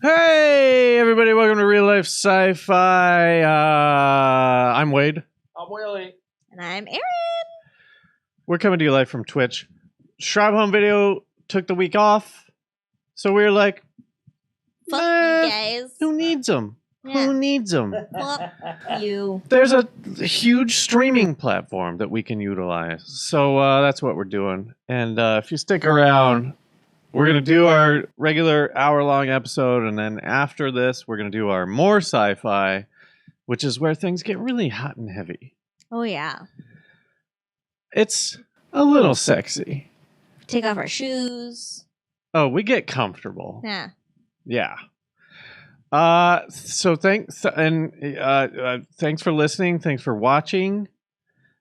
Hey, everybody, welcome to Real Life Sci-Fi. I'm Wade. I'm Willie. And I'm Erin. We're coming to you live from Twitch. Charlqwon video took the week off, so we were like, Fuck you guys. who needs them? Yeah. Who needs them? Fuck you. There's a huge streaming platform that we can utilize, so that's what we're doing. And if you stick around, we're going to do our regular hour-long episode, and then after this, we're going to do our more sci-fi, which is where things get really hot and heavy. Oh, yeah. It's a little sexy. Take off our shoes. Oh, we get comfortable. Yeah. Yeah. So thanks, and thanks for listening. Thanks for watching.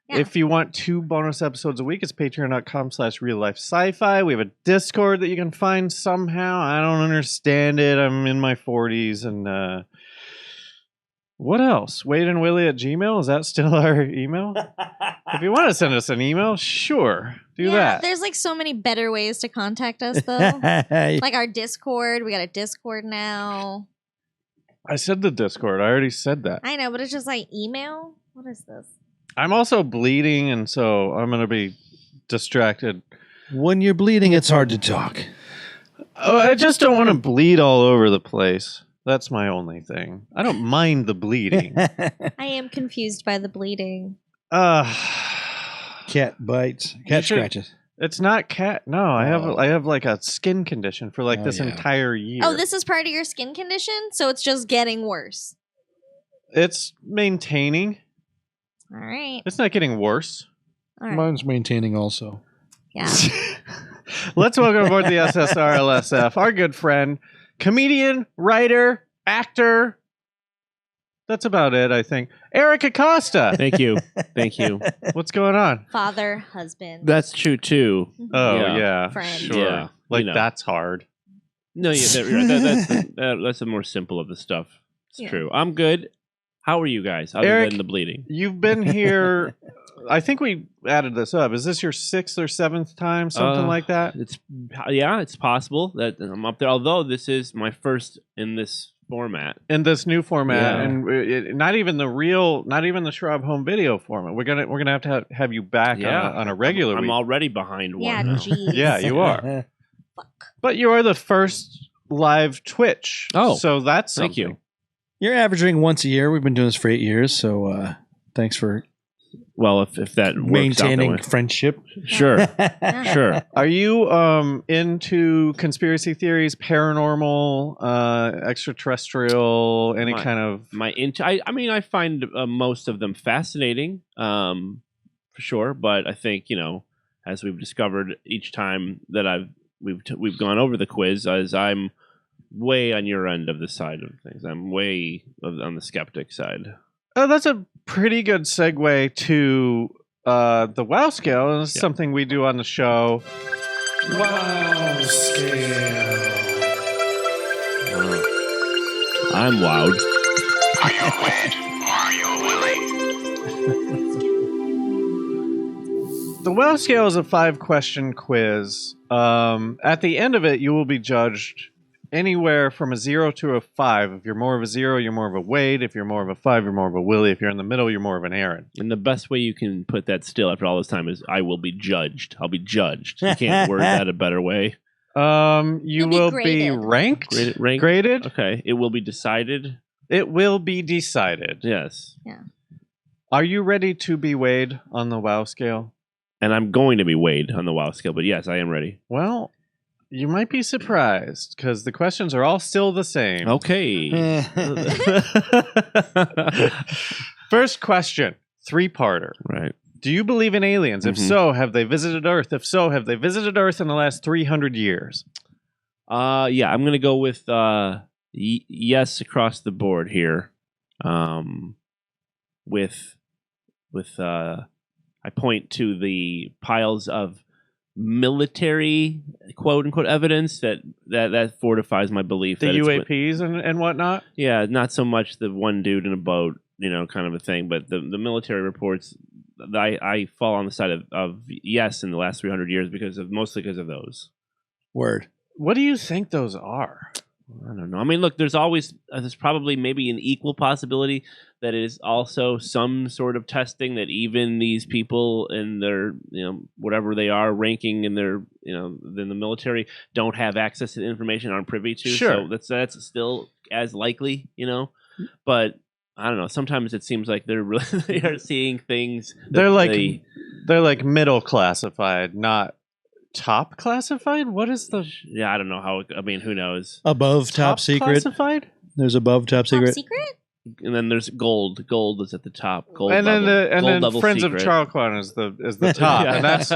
Yeah. If you want 2 bonus episodes a week, it's patreon.com/RealLifeSciFi. We have a Discord that you can find somehow. I don't understand it. I'm in my 40s. And what else? WadeandWilly at Gmail? Is that still our email? If you want to send us an email, sure. Do that. There's like so many better ways to contact us, though. Like our Discord. We got a Discord now. I said the Discord. I already said that. I know, but it's just like email. What is this? I'm also bleeding, and so I'm going to be distracted. When you're bleeding, it's hard to talk. Oh, I just don't want to bleed all over the place. That's my only thing. I don't mind the bleeding. I am confused by the bleeding. Cat bites. Cat scratches. It's not cat. No, I have like a skin condition for like this entire year. Oh, this is part of your skin condition? So it's just getting worse. It's maintaining. All right. It's not getting worse. All right. Mine's maintaining also. Yeah. Let's welcome aboard the RLSF, our good friend, comedian, writer, actor. That's about it, I think. Eric Acosta. Thank you. Thank you. What's going on? Father, husband. That's true, too. Oh, Yeah. yeah. Friend. Sure. Yeah, Like, you know. that's hard. No, yeah, that's the more simple of the stuff. It's Yeah. true. I'm good. How are you guys, other Eric, than the bleeding? You've been here. I think we added this up. Is this your 6th or 7th time? Something like that? It's possible that I'm up there. Although this is my first in this format. In this new format, Yeah. and not even the Schraub home video format. We're gonna have you back on a regular I'm week. already behind one. Yeah, now. geez. Yeah, you are. Fuck. But you are the first live Twitch. Oh, so that's something. Thank you. You're averaging once a year. We've been doing this for 8 years, so thanks for Well, if that works maintaining out that way. friendship. Sure, Yeah. sure. Are you into conspiracy theories, paranormal, extraterrestrial, any kind of? I mean, I find most of them fascinating, for sure. But I think, as we've discovered each time that we've gone over the quiz, as I'm way on your end of the side of things. I'm way on the skeptic side. Oh, that's a pretty good segue to the WoW scale. This is something we do on the show. WoW scale. I'm wowed. Are you Wade or are you Willie? The WoW scale is a 5-question quiz. At the end of it, you will be judged anywhere from a 0 to a 5. If you're more of a 0, you're more of a Wade. If you're more of a 5, you're more of a Willie. If you're in the middle, you're more of an Aaron. And the best way you can put that still after all this time is I will be judged. I'll be judged. You can't word that a better way. You You'll be will be graded. ranked. Ranked? Graded. Okay. It will be decided. It will be decided. Yes. Are you ready to be Wade on the WoW scale? And I'm going to be Wade on the WoW scale, but yes, I am ready. Well, you might be surprised because the questions are all still the same. Okay. First question, 3-parter. Right. Do you believe in aliens? If Mhm. so, have they visited Earth? If so, have they visited Earth in the last 300 years? Yeah, I'm gonna go with yes across the board here. With I point to the piles of military quote unquote evidence that fortifies my belief The that it's UAPs and whatnot? yeah, not so much the one dude in a boat, kind of a thing, but the military reports. I fall on the side of yes in the last 300 years mostly because of those. Word. What do you think those are? I don't know. I mean, look, there's probably maybe an equal possibility that it is also some sort of testing that even these people in their, whatever they are ranking in their, in the military don't have access to the information, aren't privy to. Sure. So that's still as likely, but I don't know. Sometimes it seems like they are seeing things. They're like middle classified, not top classified. What is the I don't know how. I mean, who knows? Above top secret. classified? There's above top secret. Top secret? And then there's gold. Gold is at the top. Gold And then level. then Friends secret. of Charlqwon is the top, Yeah. and that's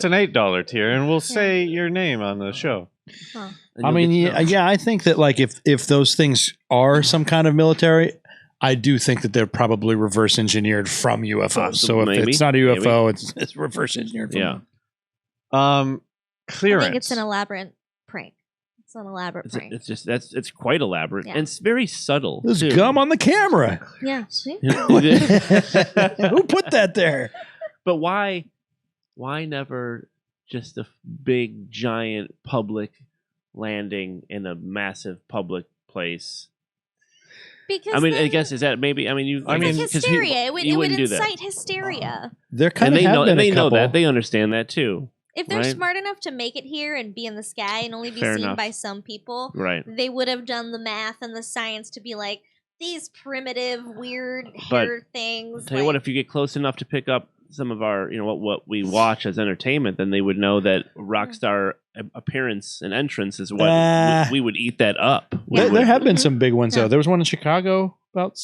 an $8 tier, and we'll say your name on the show. Huh. And I you'll mean, get to know. yeah, I think that like if those things are some kind of military, I do think that they're probably reverse engineered from UFOs. So if Maybe. it's not a UFO, it's reverse engineered from Yeah. them. Clearance. I think it's an elaborate prank. It's an elaborate prank. It's quite elaborate Yeah. and it's very subtle. There's too. gum on the camera. Yeah. See? Who put that there? But why never just a big giant public landing in a massive public place? Because I mean, I then guess is that maybe? I mean, you. it's I mean, like 'cause hysteria. It you would wouldn't do that. incite hysteria. There kind And of they have know, been and they a know couple. that. They understand that too. If they're Right. smart enough to make it here and be in the sky and only be Fair seen enough. by some people, Right. they would have done the math and the science to be like, these primitive, weird But hair things. Tell you what, if you get close enough to pick up some of our, what we watch as entertainment, then they would know that rock star appearance and entrance is what we would eat that up. We There would- have been some big ones Yeah. though. There was one in Chicago about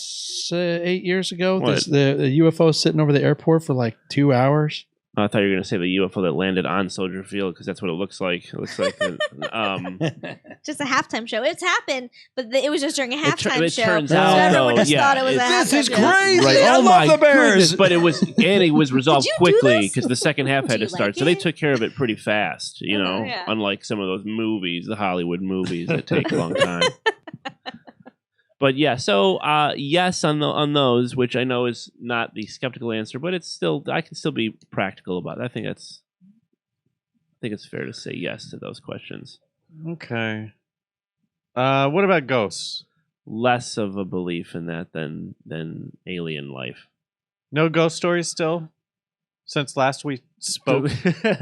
8 years ago. What? The UFO sitting over the airport for like 2 hours. I thought you were going to say the UFO that landed on Soldier Field because that's what it looks like. It looks like just a halftime show. It's happened, but it was just during a It tur- halftime it show. turns so out, everyone though, just yeah, thought it was a it's- halftime This is show. crazy. right. I Oh love my the Bears. goodness, but it was resolved Did you do quickly this? because the second half had Do to you start. like So they it? took care of it pretty fast, Yeah. unlike some of those movies, the Hollywood movies that take a long time. But yeah, so yes on those, which I know is not the skeptical answer, but it's still I can still be practical about it. I think it's fair to say yes to those questions. Okay. What about ghosts? Less of a belief in that than alien life. No ghost stories still? Since last we spoke?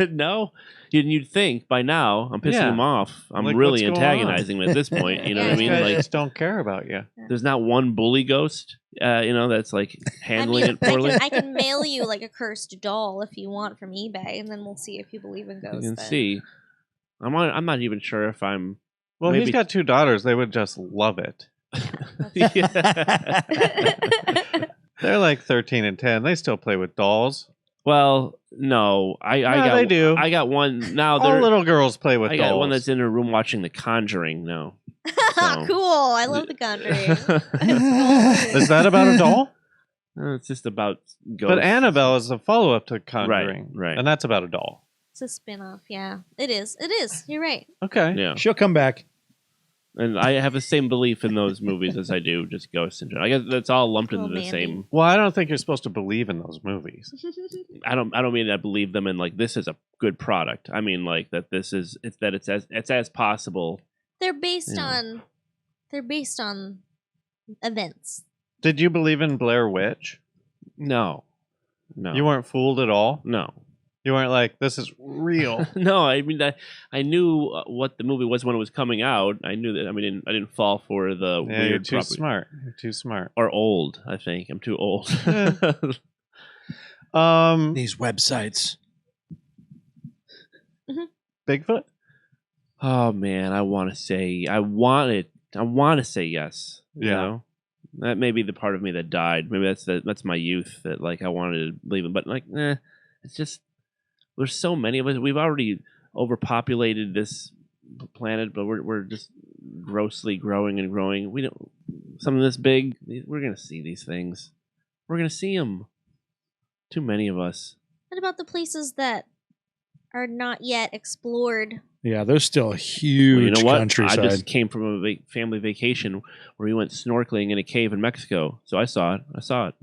No, you'd think by now I'm pissing Yeah. him off. I'm Like, really what's going on? antagonizing him at this point. You know what I These mean? guys Like, just don't care about you. there's not one bully ghost, that's like handling it I poorly. can mail you like a cursed doll if you want from eBay, and then we'll see if you believe in You ghosts. can then. see. I'm not even sure if I'm. Well, he's Maybe- got 2 daughters. They would just love it. Yeah. They're like 13 and 10. They still play with dolls. Well, no, I got. they do. I got one now. All little girls play with I dolls. got one that's in her room watching The Conjuring. No. So- Cool. I love The Conjuring. Is that about a doll? It's just about ghosts. But Annabelle is a follow-up to Conjuring. Right. And that's about a doll. It's a spin-off. Yeah, it is. It is. You're right. Okay. Yeah. She'll come back. And I have the same belief in those movies as I do just ghosts in general. I guess that's all lumped into Oh, the Mandy. same. Well, I don't think you're supposed to believe in those movies. I don't mean I believe them in like this is a good product. I mean like that it's as possible. They're based Yeah. on. They're based on events. Did you believe in Blair Witch? No. You weren't fooled at all? No. You weren't like, this is real. No, I mean I knew what the movie was when it was coming out. I knew that. I mean, I didn't fall for the Yeah, you're weird too property. smart. You're too smart. Or old. I think I'm too old. Yeah. These websites. Bigfoot? Oh man, I want to say yes. You Yeah. know? That may be the part of me that died. Maybe that's my youth that like I wanted to believe in, but like, it's just there's so many of us. We've already overpopulated this planet, but we're just grossly growing and growing. We don't something this big. We're gonna see these things. We're gonna see them. Too many of us. What about the places that are not yet explored? Yeah, there's still a huge Well, you know what? countryside. I just came from a family vacation where we went snorkeling in a cave in Mexico. So I saw it.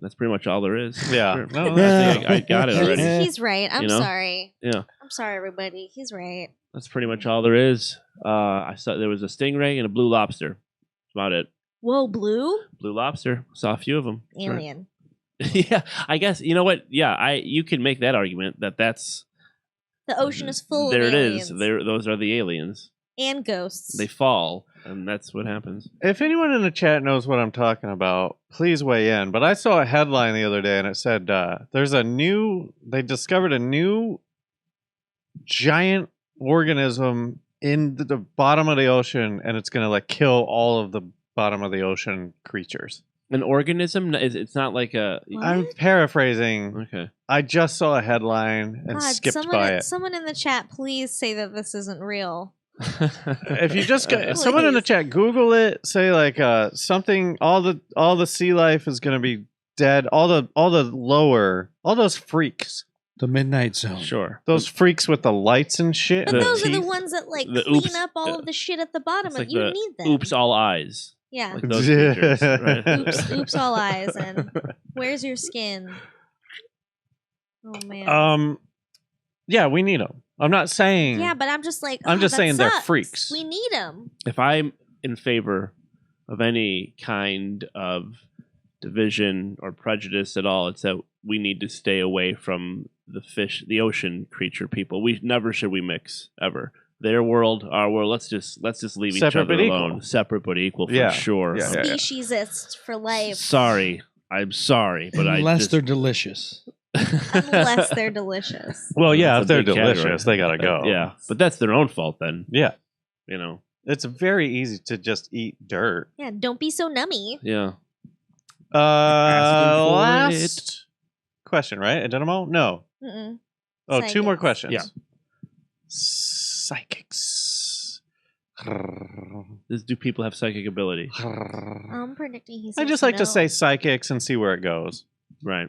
That's pretty much all there is. Yeah. Sure. No, I think I got it already. He's right. I'm You know? sorry. Yeah. I'm sorry, everybody. He's right. That's pretty much all there is. I saw there was a stingray and a blue lobster. That's about it. Whoa, blue? Blue lobster. Saw a few of them. Alien. Yeah, I guess you know what. Yeah, you can make that argument that's The ocean is full there. of It aliens. is. There, those are the aliens. And ghosts. They fall, and that's what happens. If anyone in the chat knows what I'm talking about, please weigh in. But I saw a headline the other day, and it said they discovered a new giant organism in the bottom of the ocean, and it's going to kill all of the bottom of the ocean creatures. An organism? It's not like a. What? I'm paraphrasing. Okay. I just saw a headline and skipped by it. Someone in the chat, please say that this isn't real. If you just someone in the chat, Google it. Say something. All the sea life is going to be dead. All those freaks. The Midnight Zone. Sure. Those freaks with the lights and shit. But and those are the teeth. ones that The clean oops- up all of the shit at the bottom. It's like You the need them. Oops, all eyes. Yeah. Like those creatures, right? Oops, all eyes. And where's your skin? Oh man. Yeah, we need them. I'm not saying. Yeah, but I'm just like. I'm just that saying they're sucks. freaks. We need them. If I'm in favor of any kind of division or prejudice at all, it's that we need to stay away from the fish, the ocean creature people. We never should we mix ever. Their world, our world. Let's just leave each Separate other but equal. alone. Separate but equal, for Yeah. sure. Yeah. Speciesist for life. Sorry, I'm sorry, but Unless they're delicious. Unless they're delicious. Well, yeah, That's if a they're big category. delicious, they gotta go. Yeah, but that's their own fault then. Yeah. You know. It's very easy to just eat dirt. Yeah, don't be so nummy. Yeah. Asking for Last question, right? Identimal? No. Mm-mm. Oh, two more Psychics. questions. Yeah. Psychics. Do people have psychic ability? I'm predicting he's. I just like to say psychics and see where it goes. Right.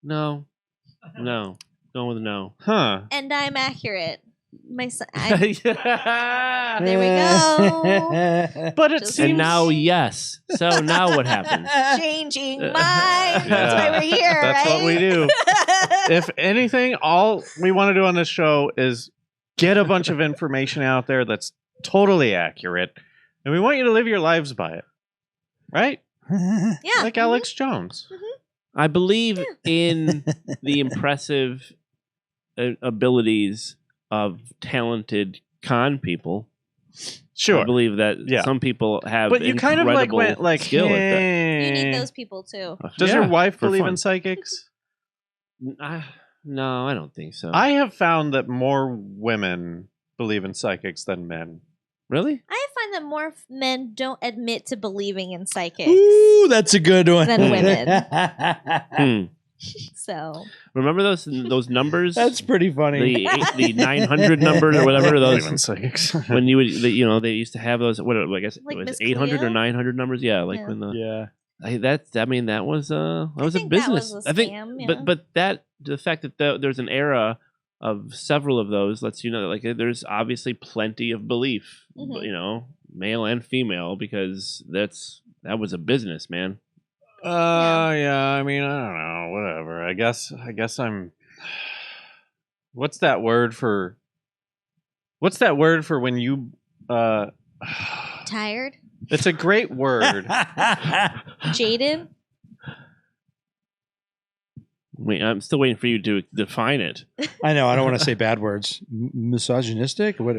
No. Going with no. Huh. And I'm accurate. My son. There There we go. But it Just- seems And now, yes. So now what happens? Changing minds. Yeah. That's why we're here, That's right? what we do. If anything, all we want to do on this show is get a bunch of information out there that's totally accurate, and we want you to live your lives by it. Right? Yeah. Like Alex Jones. I believe in the impressive abilities of talented con people. Sure. I believe that Yeah. some people have But you kind of incredible went skill at that. You need "Hey." those people too. Does Yeah, your wife for believe fun. in psychics? No, I don't think so. I have found that more women believe in psychics than men. Really? I find that more men don't admit to believing in psychics. Ooh, that's a good one. Than women. Hmm. So Remember those numbers? That's pretty funny. the 900 numbers or whatever Believe in those. psychics. When they used to have those. What I guess Like it was Miss 800 Cleo? or 900 numbers. Yeah, like Yeah. when the yeah. that was a think that business. was a I think, scam, yeah. but the fact that there's an era of several of those lets you know that like there's obviously plenty of belief, Mhm. male and female, because that was a business, man. Yeah. I mean, I don't know. Whatever. I guess I'm. What's that word for? What's that word for when you? tired, It's a great word. jaded. Wait, I'm still waiting for you to define it. I know. I don't want to say bad words. Misogynistic? What?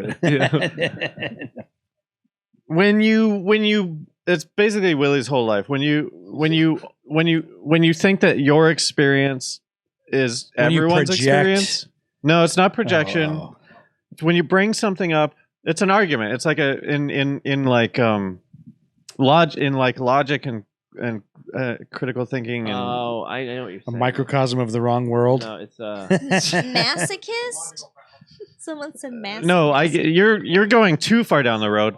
when you it's basically Willie's whole life. When you think that your experience is When you everyone's project. experience. No, it's not projection. Oh. When you bring something up, it's an argument. It's like logic and critical thinking and Oh, I know what you're A saying. microcosm of the wrong world. No, it's Masochist. Someone said masochist. No, you're going too far down the road.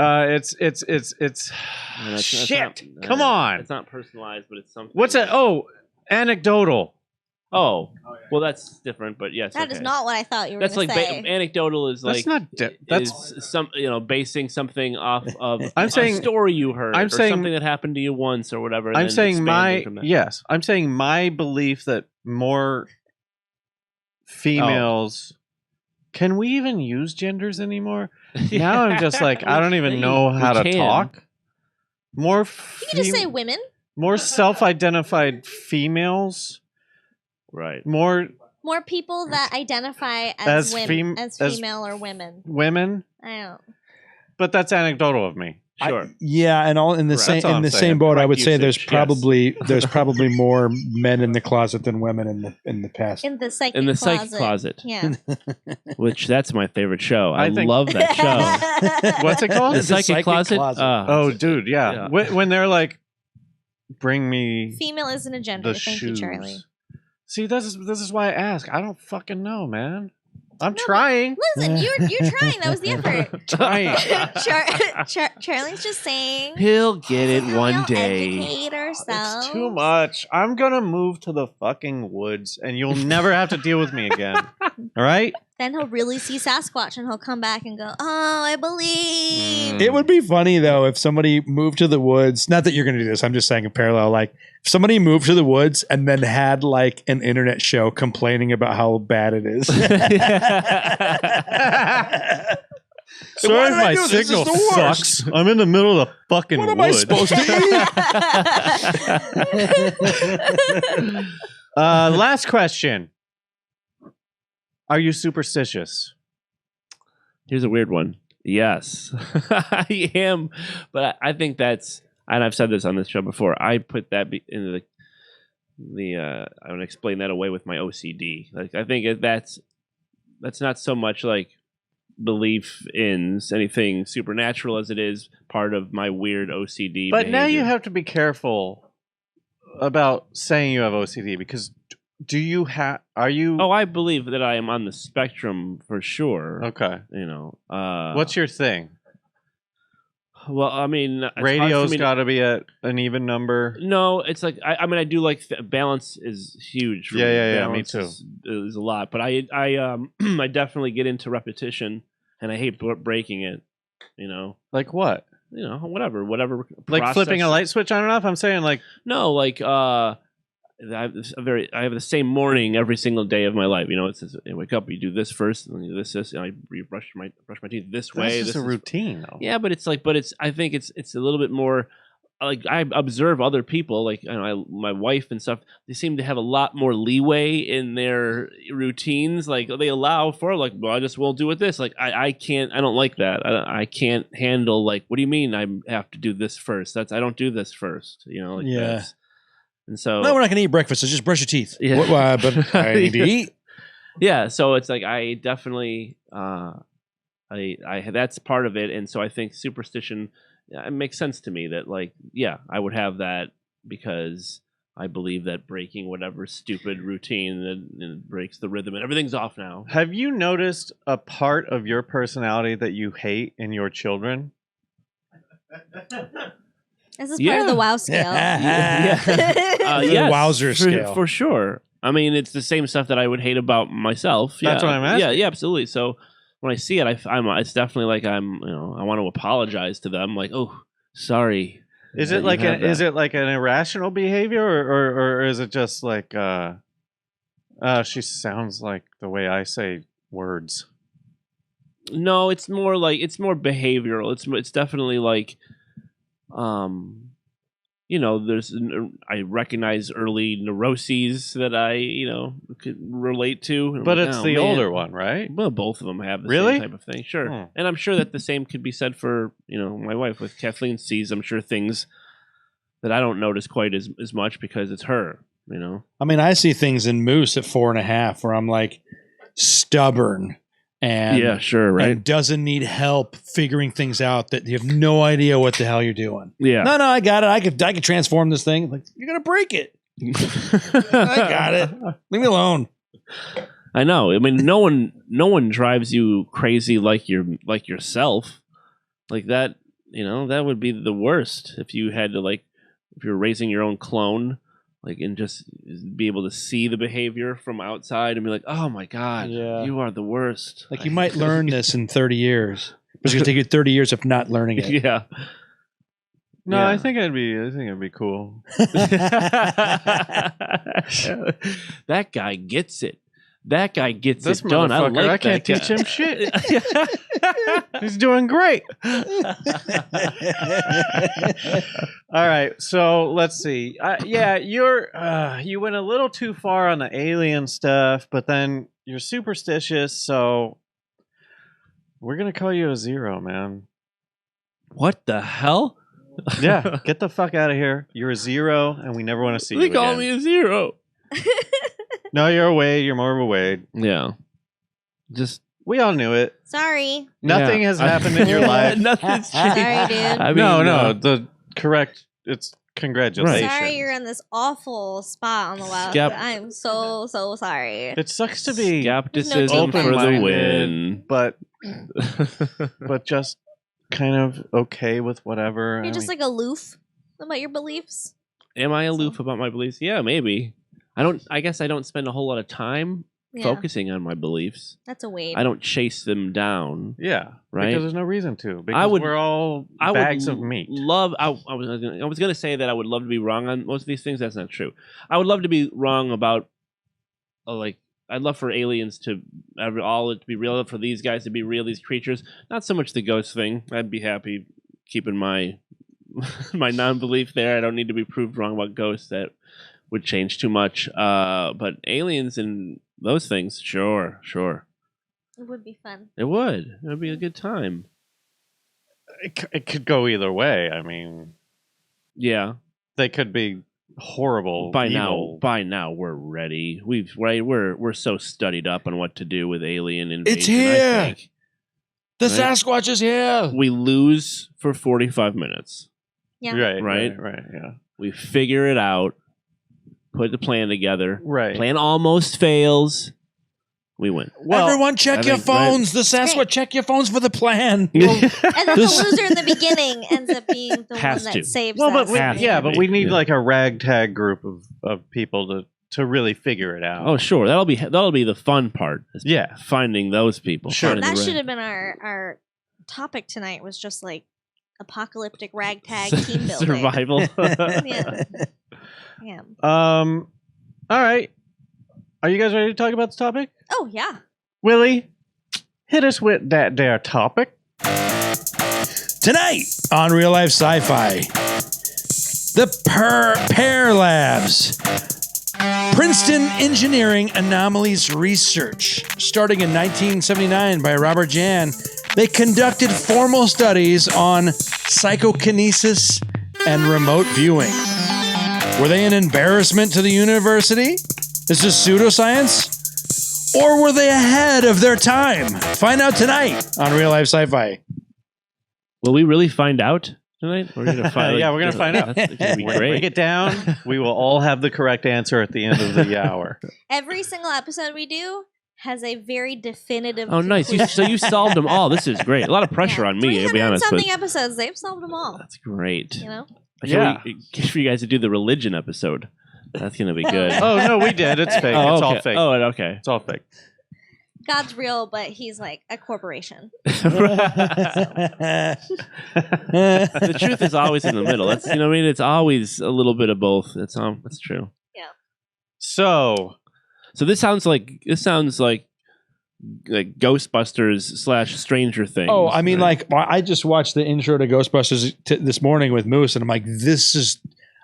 It's no, it's shit. not- Come on. It's not personalized, but it's something. What's that? Oh, anecdotal. Oh, well, that's different, but yes, That is okay. not what I thought you were That's going like to say. anecdotal is That's like not that's is some basing something off of I'm saying- a story you heard I'm or saying- something that happened to you once or whatever. And I'm then saying expanding from that. I'm saying my belief that more females. Can we even use genders anymore? Now I'm just like, I don't even know how to talk. More. You can just say women. More self-identified females. Right. More people that identify as women, as female or women. Women. I don't. But that's anecdotal of me. Sure. And all in the Correct. same boat, I would say Usage, there's probably more men in the closet than women in the past. In the psychic closet. Yeah. Which that's my favorite show. I think- love that show. What's it called? The Psychic Closet. Oh, dude, yeah. Yeah. When they're like, bring me Female isn't a gender. the Thank shoes. you, Charlie. See, this is why I ask. I don't fucking know, man. I'm trying. Listen, you're trying. That was the effort. Trying. Charlie's just saying. He'll get it one We'll day. educate ourselves. It's too much. I'm gonna move to the fucking woods, and you'll never have to deal with me again. All right? Then he'll really see Sasquatch, and he'll come back and go, "Oh, I believe." It would be funny though if somebody moved to the woods. Not that you're going to do this. I'm just saying a parallel. Like if somebody moved to the woods and then had like an internet show complaining about how bad it is. Sorry if my signal sucks. I'm in the middle of the fucking What am woods. I supposed to eat? Last question. Are you superstitious? Here's a weird one. Yes, I am, but I think that's, and I've said this on this show before. I put that into the I would explain that away with my OCD. Like I think that's not so much like belief in anything supernatural as it is part of my weird OCD. But now you behavior. have to be careful about saying you have OCD because are you Oh, I believe that I am on the spectrum for sure. okay? You know, What's your thing? well, I mean, it's hard for Radio's me to- got to be at an even number. No, it's like I mean I do like balance is huge. For Yeah, me. yeah, me Balance too. Is a lot, but I I definitely get into repetition, and I hate breaking it. You know, Like what? whatever. Like process- flipping a light switch on and off? I'm saying like No, like I have the same morning every single day of my life. You know, it says you wake up, you do this first, and then you do this, and you brush my teeth this way. that's just this a is- routine though. Yeah, but I think it's a little bit more like I observe other people, like my wife and stuff. They seem to have a lot more leeway in their routines. Like they allow for like, well, I just won't do it this. Like I can't. I don't like that. I can't handle like. What do you mean? I have to do this first? I don't do this first. You know. Like Yeah. that's- And so No, we're not going to eat breakfast. So just brush your teeth. Yeah. But I need to eat. yeah, so it's like I definitely I that's part of it, and so I think superstition it makes sense to me that like I would have that because I believe that breaking whatever stupid routine that breaks the rhythm and everything's off now. Have you noticed a part of your personality that you hate in your children? This is part of the WoW scale. The Wowzer scale. for sure. I mean, it's the same stuff that I would hate about myself. That's what I'm asking. Yeah, absolutely. So when I see it, it's definitely like I want to apologize to them. Like, oh, sorry. Is that it you like have is that. it like an irrational behavior or is it just like she sounds like the way I say words? No, it's more behavioral. It's definitely like, I recognize early neuroses that I could relate to. And I'm But like, it's oh, the man. older one, right? Well, both of them have the Really? same type of thing. Sure. Hmm. And I'm sure that the same could be said for, my wife with Kathleen sees, I'm sure things that I don't notice quite as much because it's her, I mean, I see things in Moose at 4.5 where I'm like stubborn and yeah, sure. Right. and doesn't need help figuring things out that you have no idea what the hell you're doing. Yeah. No, I got it. I could transform this thing. Like, you're gonna break it. I got it. Leave me alone. I know. I mean, no one drives you crazy like yourself. Like that, that would be the worst if you had to if you're raising your own clone, and just be able to see the behavior from outside and be like, "Oh my god, Yeah. you are the worst." Like you might learn this in 30 years. But it's gonna take you 30 years of not learning it. Yeah. No, Yeah. I think it'd be cool. That guy gets it. That guy gets This it done. I motherfucker, like I can't that teach him shit. guy. He's doing great. All right, so let's see. Yeah, you went a little too far on the alien stuff, but then you're superstitious, so we're gonna call you a 0, man. What the hell? Yeah, get the fuck out of here. You're a 0, and we never want to see They you call again. me a 0. No, you're a Wade. You're more of a Wade. Yeah. Just We all knew it. Sorry. Nothing has happened in your life. Nothing's changed. Sorry, dude. I mean, No, the correct. It's congratulations. Sorry you're in this awful spot on the left. Skep- I'm so sorry. It sucks to be skepticism for the open-minded, win. but just kind of okay with whatever. You're just like aloof about your beliefs. Am I aloof about my beliefs? Yeah, maybe. I guess I don't spend a whole lot of time Yeah, focusing on my beliefs. that's a Wade. I don't chase them down. yeah, Right? because there's no reason to. Because we're all bags of meat. Love. I was gonna say that I would love to be wrong on most of these things. That's not true. I would love to be wrong about, I'd love for aliens to all it to be real. I'd love for these guys to be real. These creatures, not so much the ghost thing. I'd be happy keeping my my non-belief there. I don't need to be proved wrong about ghosts. That would change too much. But aliens and those things, sure. It would be fun. It would. It would be a good time. It could go either way. I mean, Yeah. they could be horrible. evil. By now we're ready. We're so studied up on what to do with alien invasion. It's here. I think. The Right? Sasquatch is here. We lose for 45 minutes. Yeah. Right. Yeah. We figure it out. Put the plan together. Right. Plan almost fails. We win. Well, Everyone check I your think, right. phones. The Sasquatch, Great. check your phones for the plan. And then the This- loser in the beginning ends up being the one Has that to. saves Well, us. but Has yeah, to but be. we need Yeah. like a ragtag group of people to really figure it out. Oh, sure. That'll be the fun part. is Yeah. Finding those people. Sure. Finding that the should right- have been our topic tonight. Was just like apocalyptic ragtag team building. Survival. Yeah. Yeah. All right. Are you guys ready to talk about this topic? Oh yeah. Willie, hit us with that there topic. Tonight on Real Life Sci-Fi, the PEAR Labs, Princeton Engineering Anomalies Research. Starting in 1979 by Robert Jan, they conducted formal studies on psychokinesis and remote viewing. Were they an embarrassment to the university? Is this pseudoscience? Or were they ahead of their time? Find out tonight on Real Life Sci-Fi. Will we really find out tonight? We're gonna find. Yeah, we're gonna find out. That's gonna be We're gonna break great. it down. We will all have the correct answer at the end of the hour. Every single episode we do has a very definitive. Oh, nice. conclusion. So you solved them all. This is great. A lot of pressure on me, to be honest. But Something episodes, they've solved them all. that's great. You know. Yeah. For you guys to do the religion episode. That's gonna be good. Oh no, we did. It's fake. Oh, It's okay. all fake. Oh, okay. It's all fake. God's real, but he's like a corporation. The truth is always in the middle. That's what I mean. It's always a little bit of both. That's true. So this sounds like Ghostbusters / Stranger Things. Oh, I mean, right? like, I just watched the intro to Ghostbusters this morning with Moose, and I'm like, this is.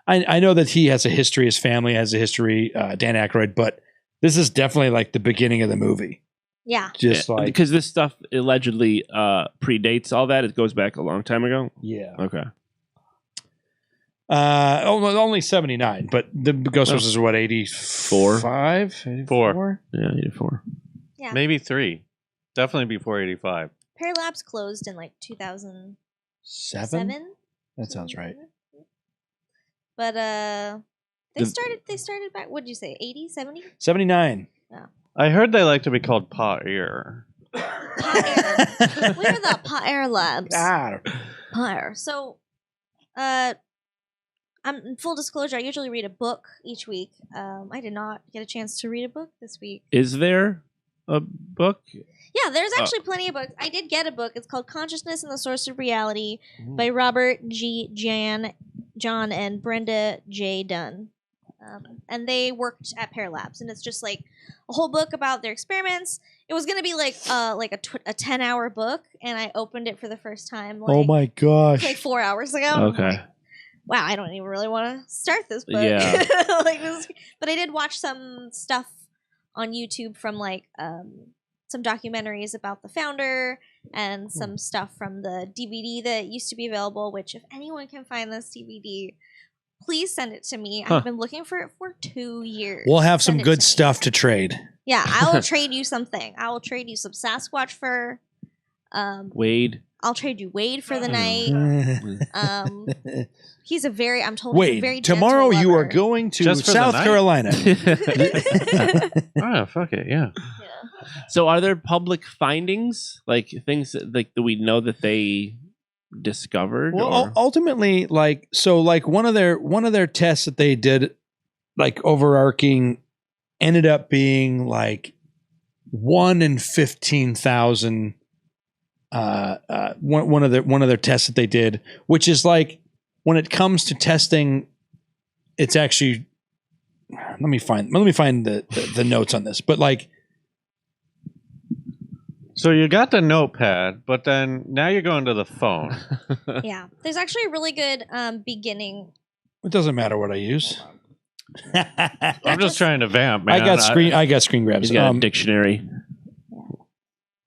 I know that he has a history, his family has a history, Dan Aykroyd, but this is definitely like the beginning of the movie. Yeah. Just Yeah, like, because this stuff allegedly predates all that. It goes back a long time ago. yeah. Okay. Only 79, but the Ghostbusters are what, 84? 4. Yeah, 84. Yeah. Maybe 3. Definitely before 85. PEAR Labs closed in like 2007. 7? That sounds right. But they The- started back. What'd you say? 80, 70? 79. I heard they like to be called PEAR. PEAR. Where are the PEAR Labs? Ah, PEAR. So, I'm full disclosure. I usually read a book each week. I did not get a chance to read a book this week. Is there a book? Yeah, there's actually plenty of books. I did get a book. It's called Consciousness and the Source of Reality by Robert G. John and Brenda J. Dunn. and they worked at PEAR Labs, and it's just like a whole book about their experiments. It was gonna be like a 10-hour book, and I opened it for the first time. Like, Oh my gosh. Like 4 hours ago. Okay. I'm like, wow, I don't even really want to start this book. Yeah. Like this, but I did watch some stuff on YouTube from like some documentaries about the founder and some stuff from the DVD that used to be available. Which, if anyone can find this DVD, please send it to me. Huh. I've been looking for it for 2 years. We'll have some Send it good to me. stuff to trade. Yeah, I will trade you something. I will trade you some Sasquatch fur. Wade. I'll trade you Wade for the night. He's a very, I'm told, he's a very Wait, tomorrow gentle you are lover. going to Just for the South night? Carolina. Oh, fuck it, yeah. So are there public findings, like things that, like, that we know that they discovered? Well, or? ultimately, like one of their tests that they did, like overarching, ended up being like 1 in 15,000. One of their tests that they did, which is like, when it comes to testing, it's actually, let me find the notes on this, but like, So you got the notepad, but then now you're going to the phone. Yeah, there's actually a really good beginning. it doesn't matter what I use. I'm just trying to vamp, man. I got screen grabs. He's got a dictionary.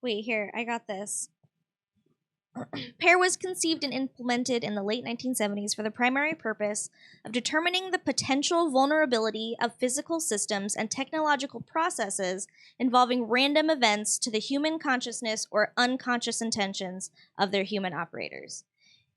Wait, here, I got this. PEAR was conceived and implemented in the late 1970s for the primary purpose of determining the potential vulnerability of physical systems and technological processes involving random events to the human consciousness or unconscious intentions of their human operators.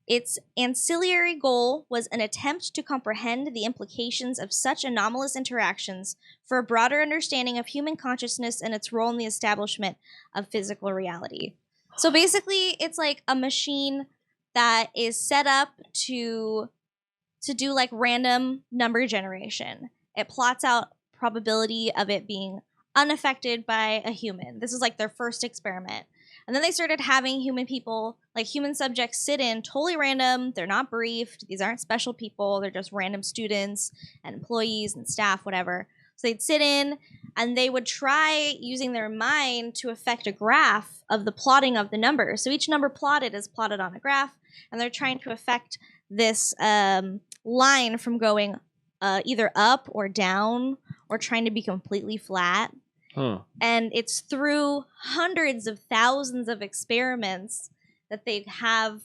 Its ancillary goal was an attempt to comprehend the implications of such anomalous interactions for a broader understanding of human consciousness and its role in the establishment of physical reality. So basically, it's like a machine that is set up to do like random number generation. It plots out probability of it being unaffected by a human. This is like their first experiment. And then they started having human people, like human subjects, sit in totally random. They're not briefed. These aren't special people. They're just random students and employees and staff, whatever. So they'd sit in and they would try using their mind to affect a graph of the plotting of the numbers. So each number plotted is plotted on a graph, and they're trying to affect this line from going either up or down or trying to be completely flat. Huh. And it's through hundreds of thousands of experiments that they have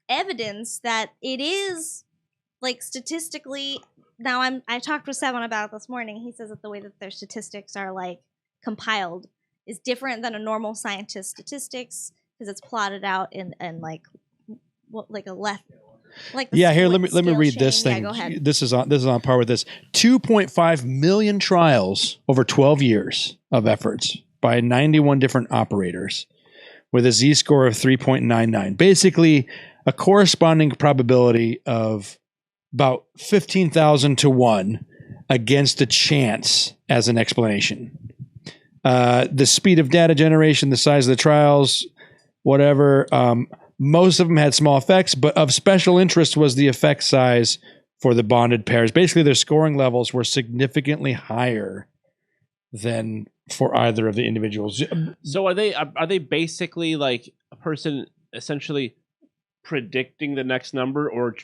evidence that it is, like, statistically. Now I talked with Sevan about it this morning. He says that the way that their statistics are like compiled is different than a normal scientist statistics because it's plotted out in like a left. Like yeah, here let me read this thing. Yeah, go ahead. This is on par with this. 2.5 million trials over 12 years of efforts by 91 different operators with a Z-score of 3.99. Basically, a corresponding probability of about 15,000 to 1 against a chance as an explanation. The speed of data generation, the size of the trials, whatever. Most of them had small effects, but of special interest was the effect size for the bonded pairs. Basically, their scoring levels were significantly higher than for either of the individuals. So are they basically like a person essentially predicting the next number or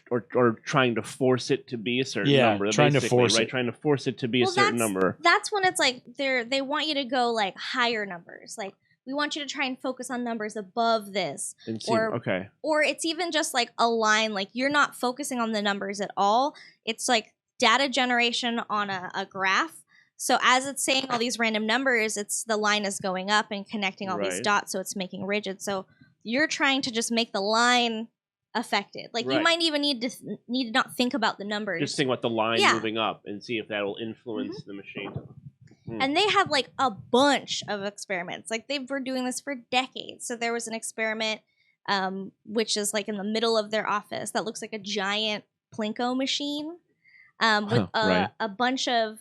trying to force it to be a certain number? Trying to basically, force right? it. Trying to force it to be a certain number. That's when it's like they want you to go like higher numbers. Like, we want you to try and focus on numbers above this. And see, Or okay. Or it's even just like a line, like you're not focusing on the numbers at all. It's like data generation on a graph. So as it's saying all these random numbers, it's the line is going up and connecting all these Right. dots, so it's making rigid. So you're trying to just make the line affected. Like, you Right. might even need to not think about the numbers. Just think about the line Yeah. moving up and see if that'll influence the machine. And they have like a bunch of experiments. Like, they've been doing this for decades. So there was an experiment, which is like in the middle of their office, that looks like a giant Plinko machine, with Right. a bunch of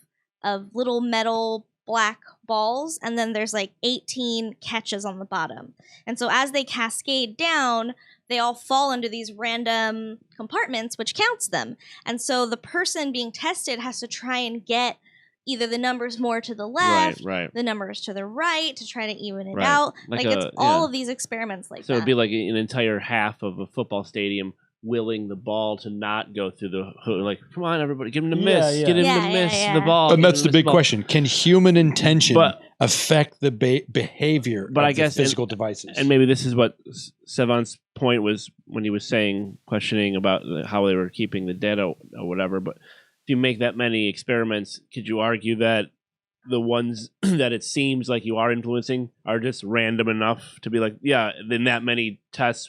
little metal black balls, and then there's like 18 catches on the bottom. And so as they cascade down, they all fall into these random compartments, which counts them. And so the person being tested has to try and get either the numbers more to the left, the numbers to the right to try to even it out. Like it's all of these experiments like that. So it'd be like an entire half of a football stadium willing the ball to not go through the hoop. Like, come on, everybody, get him to miss. Get him to miss the ball. And that's the big question. Can human intention affect the behavior of the physical devices? And maybe this is what Savant's point was when he was questioning about how they were keeping the data or whatever. But if you make that many experiments, could you argue that the ones that it seems like you are influencing are just random enough to be like, yeah, in that many tests,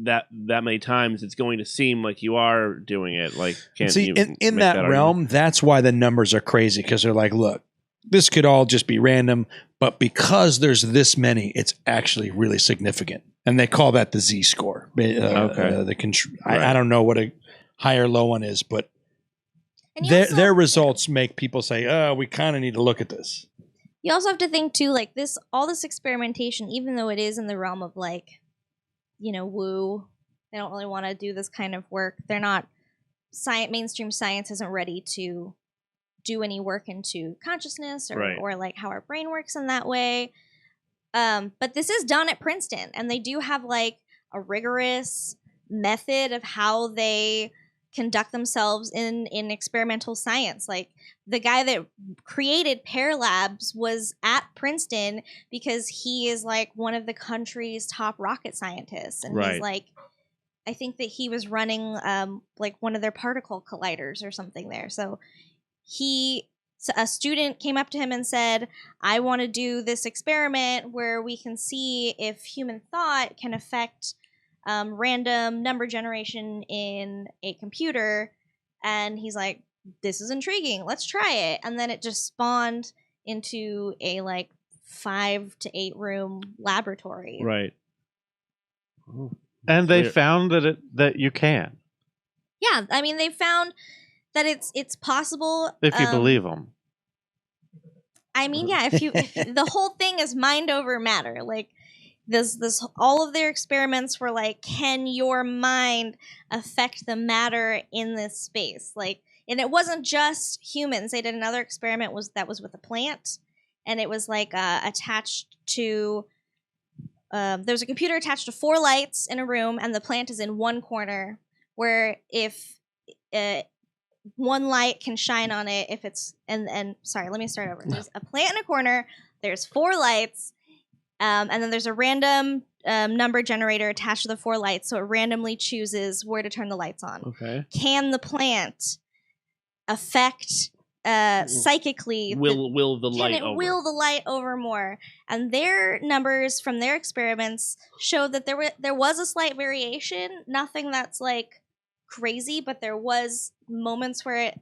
that many times, it's going to seem like you are doing it. Like, can't see you in that realm? Argument? That's why the numbers are crazy, because they're like, look, this could all just be random, but because there's this many, it's actually really significant, and they call that the Z-score. I don't know what a high or low one is, but their results make people say, "Oh, we kind of need to look at this." You also have to think too, like all this experimentation, even though it is in the realm of like, woo, they don't really want to do this kind of work. They're not mainstream science isn't ready to do any work into consciousness or like how our brain works in that way. But this is done at Princeton, and they do have like a rigorous method of how they conduct themselves in experimental science. Like the guy that created PEAR Labs was at Princeton because he is like one of the country's top rocket scientists. And he's like, I think that he was running like one of their particle colliders or something there. So a student came up to him and said, I want to do this experiment where we can see if human thought can affect random number generation in a computer. And he's like, this is intriguing, let's try it. And then it just spawned into a like 5 to 8 room laboratory. And they found that you can. Yeah, I mean, they found that it's possible if you believe them. I mean, yeah, if the whole thing is mind over matter. Like this all of their experiments were like, can your mind affect the matter in this space? Like, and it wasn't just humans. They did another experiment that was with a plant, and it was like attached to there's a computer attached to 4 lights in a room, and the plant is in one corner, where if one light can shine on it, if it's and sorry, let me start over. There's a plant in a corner, there's 4 lights, and then there's a random number generator attached to the 4 lights, so it randomly chooses where to turn the lights on. Okay. Can the plant affect psychically will the light over? Will the light over more? And their numbers from their experiments showed that there was a slight variation, nothing that's like crazy, but there was moments where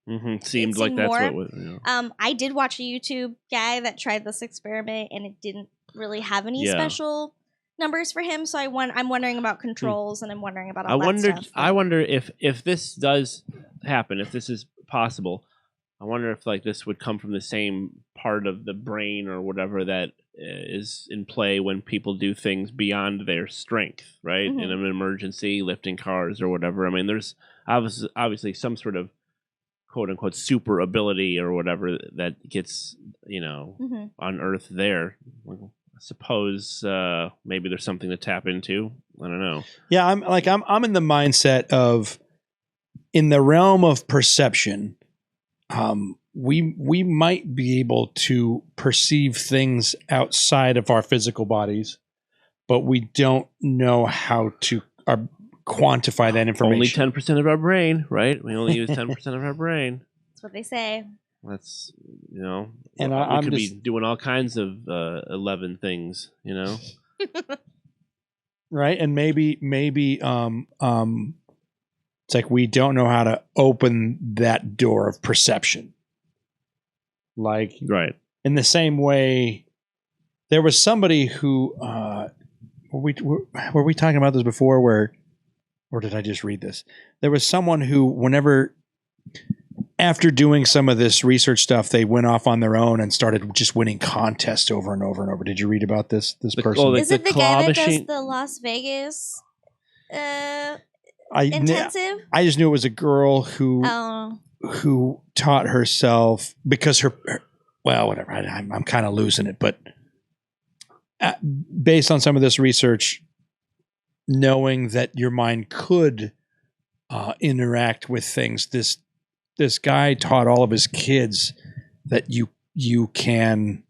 it seemed like that's more. what was. I did watch a YouTube guy that tried this experiment, and it didn't really have any special numbers for him. So I'm wondering about controls, and I'm wondering about all that stuff. I wonder if this does happen, if this is possible. I wonder if like this would come from the same part of the brain or whatever that is in play when people do things beyond their strength, right? In an emergency, lifting cars or whatever. I mean, there's obviously some sort of quote unquote super ability or whatever that gets, unearthed there. I suppose maybe there's something to tap into. I don't know. Yeah, I'm in the mindset of, in the realm of perception, we might be able to perceive things outside of our physical bodies, but we don't know how to quantify that information. Only 10% of our brain, right? We only use 10% of our brain. That's what they say. That's, and we could be doing all kinds of 11 things, Right. And maybe it's like we don't know how to open that door of perception. Like, right. In the same way, there was somebody who were we talking about this before? Or did I just read this? There was someone who, after doing some of this research stuff, they went off on their own and started just winning contests over and over and over. Did you read about this person? Is it the guy that does the Las Vegas? intensive. I just knew it was a girl who Oh, who taught herself because well, whatever. I'm kind of losing it, but based on some of this research, knowing that your mind could interact with things, this guy taught all of his kids that you can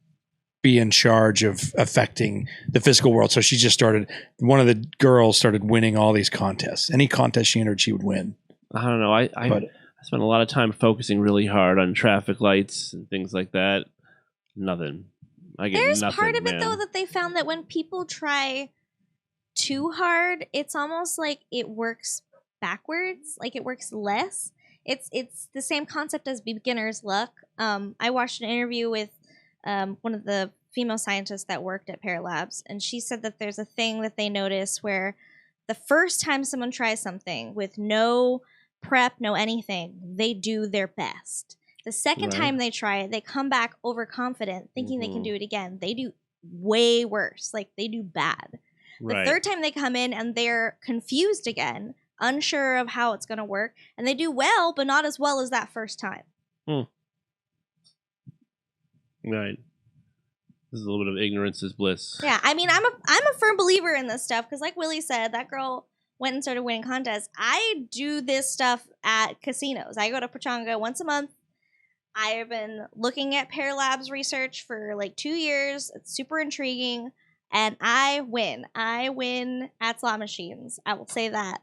be in charge of affecting the physical world. So she just started. One of the girls started winning all these contests. Any contest she entered, she would win. I don't know. I spent a lot of time focusing really hard on traffic lights and things like that. Nothing. I get there's nothing, part of it man. though that they found that when people try too hard, it's almost like it works backwards. Like it works less. It's the same concept as beginner's luck. I watched an interview with one of the female scientists that worked at PEAR Labs, and she said that there's a thing that they notice where the first time someone tries something with no prep, no anything, they do their best. The second time they try it, they come back overconfident, thinking they can do it again. They do way worse. Like, they do bad. The third time they come in and they're confused again, unsure of how it's going to work, and they do well, but not as well as that first time. Right. This is a little bit of ignorance is bliss. Yeah, I mean, I'm a firm believer in this stuff because, like Willie said, that girl went and started winning contests. I do this stuff at casinos. I go to Pachanga once a month. I have been looking at PEAR Labs research for like 2 years. It's super intriguing, and I win. I win at slot machines. I will say that.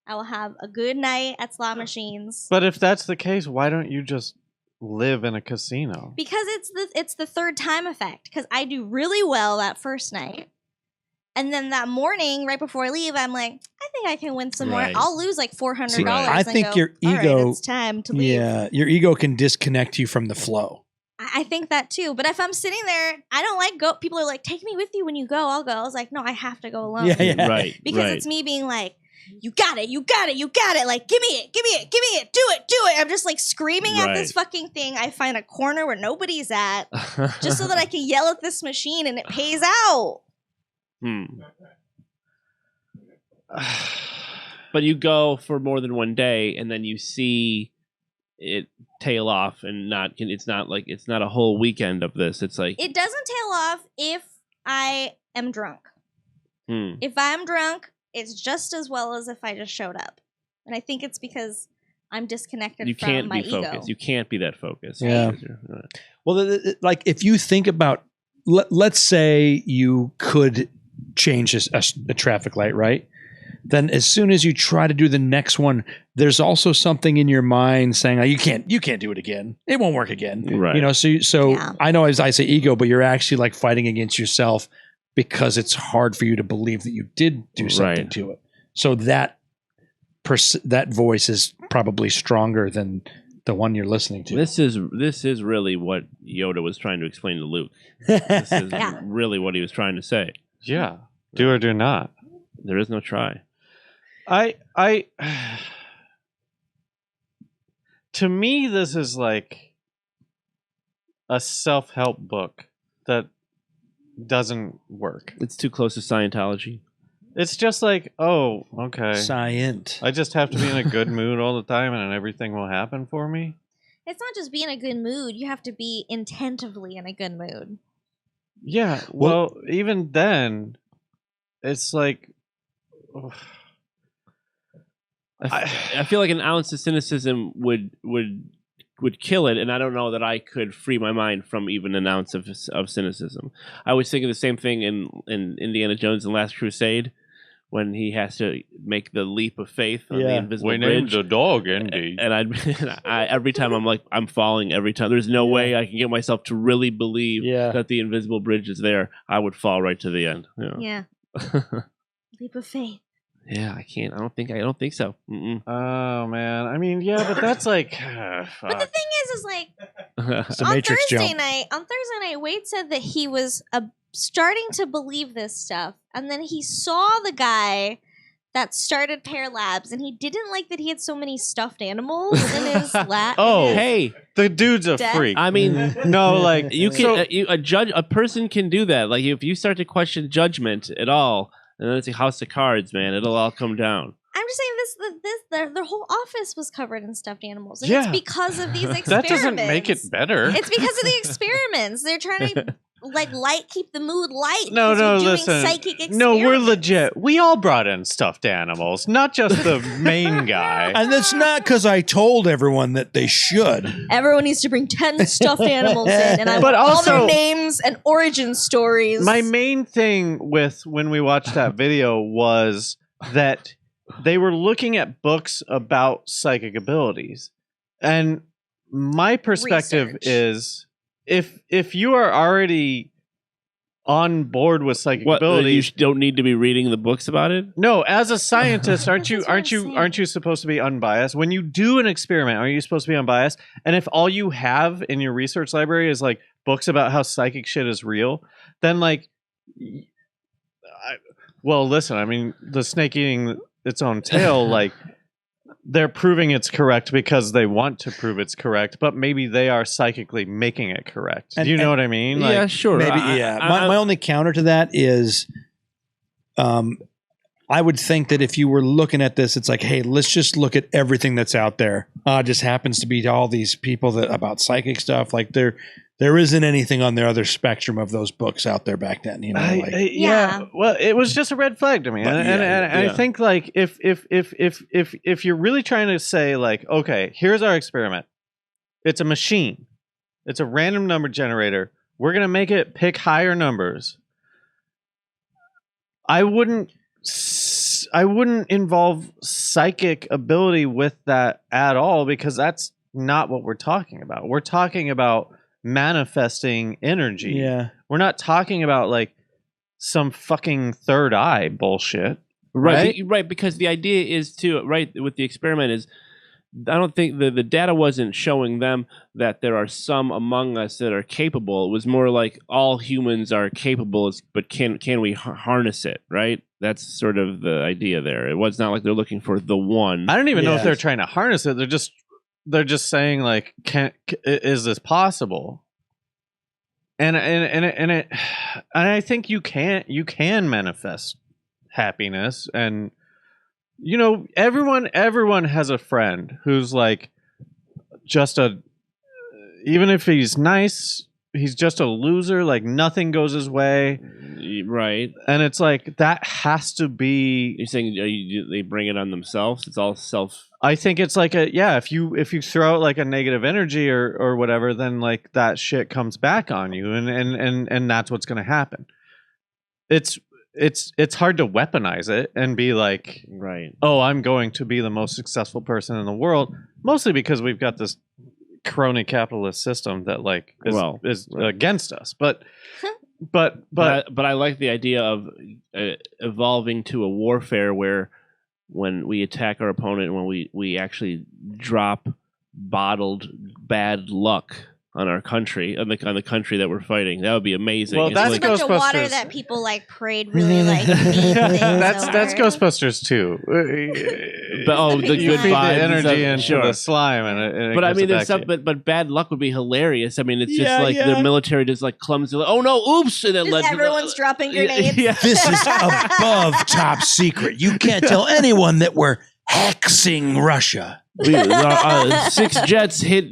I will have a good night at slot machines. But if that's the case, why don't you just live in a casino? Because it's the third time effect. Because I do really well that first night. And then that morning, right before I leave, I'm like, I think I can win some more. I'll lose like $400. See, I think your ego, all right, it's time to leave. Yeah, your ego can disconnect you from the flow. I think that too. But if I'm sitting there, I don't like go. People are like, take me with you when you go. I'll go. I was like, no, I have to go alone. Yeah. Right. Because it's me being like, you got it, you got it, you got it. Like, give me it, give me it, give me it. Do it, do it. I'm just like screaming at this fucking thing. I find a corner where nobody's at just so that I can yell at this machine and it pays out. But you go for more than one day, and then you see it tail off, and it's not a whole weekend of this. It's like it doesn't tail off if I am drunk. If I'm drunk, it's just as well as if I just showed up, and I think it's because I'm disconnected from my ego. Focused. You can't be that focused. Yeah. Well, like if you think about, let's say you could change a traffic light, right? Then as soon as you try to do the next one, there's also something in your mind saying, oh, you can't do it again. It won't work again. Right. You know, so yeah. I know as I say ego, but you're actually like fighting against yourself because it's hard for you to believe that you did do something to it. So that voice is probably stronger than the one you're listening to. This is really what Yoda was trying to explain to Luke. This is really what he was trying to say. Yeah. Do or do not. There is no try. To me, this is like a self-help book that doesn't work. It's too close to Scientology. It's just like, oh, okay. Scient. I just have to be in a good mood all the time and everything will happen for me. It's not just be in a good mood. You have to be intentively in a good mood. Yeah. Well, even then, it's like... I feel like an ounce of cynicism would kill it, and I don't know that I could free my mind from even an ounce of cynicism. I was thinking the same thing in Indiana Jones and Last Crusade, when he has to make the leap of faith on the invisible bridge. We named the dog Indy. And I every time I'm like, I'm falling every time. There's no way I can get myself to really believe that the invisible bridge is there. I would fall right to the end. Yeah. Leap of faith. Yeah, I can't. I don't think so. Oh man, I mean, yeah, but that's like. But the thing is like it's a Matrix jump. On Thursday night, Wade said that he was starting to believe this stuff, and then he saw the guy that started PEAR Labs, and he didn't like that he had so many stuffed animals in his lap. Oh, hey, the dude's a freak. I mean, no, like you can a person can do that. Like if you start to question judgment at all. and then it's a house of cards, man. It'll all come down. I'm just saying their whole office was covered in stuffed animals. And Yeah. it's because of these experiments. That doesn't make it better. It's because of the experiments. They're trying to keep the mood light. No, because you're doing listen. psychic experiments. No, we're legit. We all brought in stuffed animals, not just the main guy. And that's not because I told everyone that they should. Everyone needs to bring 10 stuffed animals in, and I But want all also- their names and origin stories. My main thing with when we watched that video was that they were looking at books about psychic abilities. And my perspective Research. is if you are already on board with psychic abilities, You don't need to be reading the books about it? no, as a scientist, aren't That's what I'm saying. you supposed to be unbiased? When you do an experiment, are you supposed to be unbiased? And if all you have in your research library is like books about how psychic shit is real, then like well, listen, I mean, the snake eating its own tail, like they're proving it's correct because they want to prove it's correct, but maybe they are psychically making it correct. And- Do you know what I mean? Yeah, Like, sure. Maybe, yeah. My only counter to that is I would think that if you were looking at this, it's like, hey, let's just look at everything that's out there. It just happens to be all these people that about psychic stuff. Like there isn't anything on the other spectrum of those books out there back then. You know, like, yeah. Yeah. Well, it was just a red flag to me, But and yeah. I think like if you're really trying to say like, okay, here's our experiment. It's a machine. It's a random number generator. We're gonna make it pick higher numbers. I wouldn't involve psychic ability with that at all, because that's not what we're talking about. We're talking about manifesting energy. yeah. We're not talking about like some fucking third eye bullshit. Right, because the idea is to, right, with the experiment is, I don't think the data wasn't showing them that there are some among us that are capable. It was more like all humans are capable, but can we harness it, right? That's sort of the idea there. It was not like they're looking for the one. I don't even know if Yeah. they're trying to harness it. They're just saying like, is this possible? And I think you can manifest happiness, and you know, everyone has a friend who's like just even if he's nice, he's just a loser, like nothing goes his way. Right. And it's like that has to be, You're saying they bring it on themselves? It's all self. I think it's like if you throw out like a negative energy or whatever, then like that shit comes back on you, and that's what's going to happen. It's hard to weaponize it and be like, Right. oh, I'm going to be the most successful person in the world, mostly because we've got this crony capitalist system that like is against us. But I like the idea of evolving to a warfare where when we attack our opponent, when we actually drop bottled bad luck on our country, on the country that we're fighting, that would be amazing. Well, It's that's There's like, a bunch of water Ghostbusters. that people like prayed really like mean things that's over. Ghostbusters too. But, the You good feed the vibes and energy stuff, into sure. the slime, and it But I gives mean, it there's back stuff, to you. but bad luck would be hilarious. I mean, it's just Yeah, like yeah. the military just like clumsily. Oh no! Oops! And it Just led to everyone's dropping grenades. Yeah. This is above top secret. You can't tell anyone that we're hexing Russia. 6 jets hit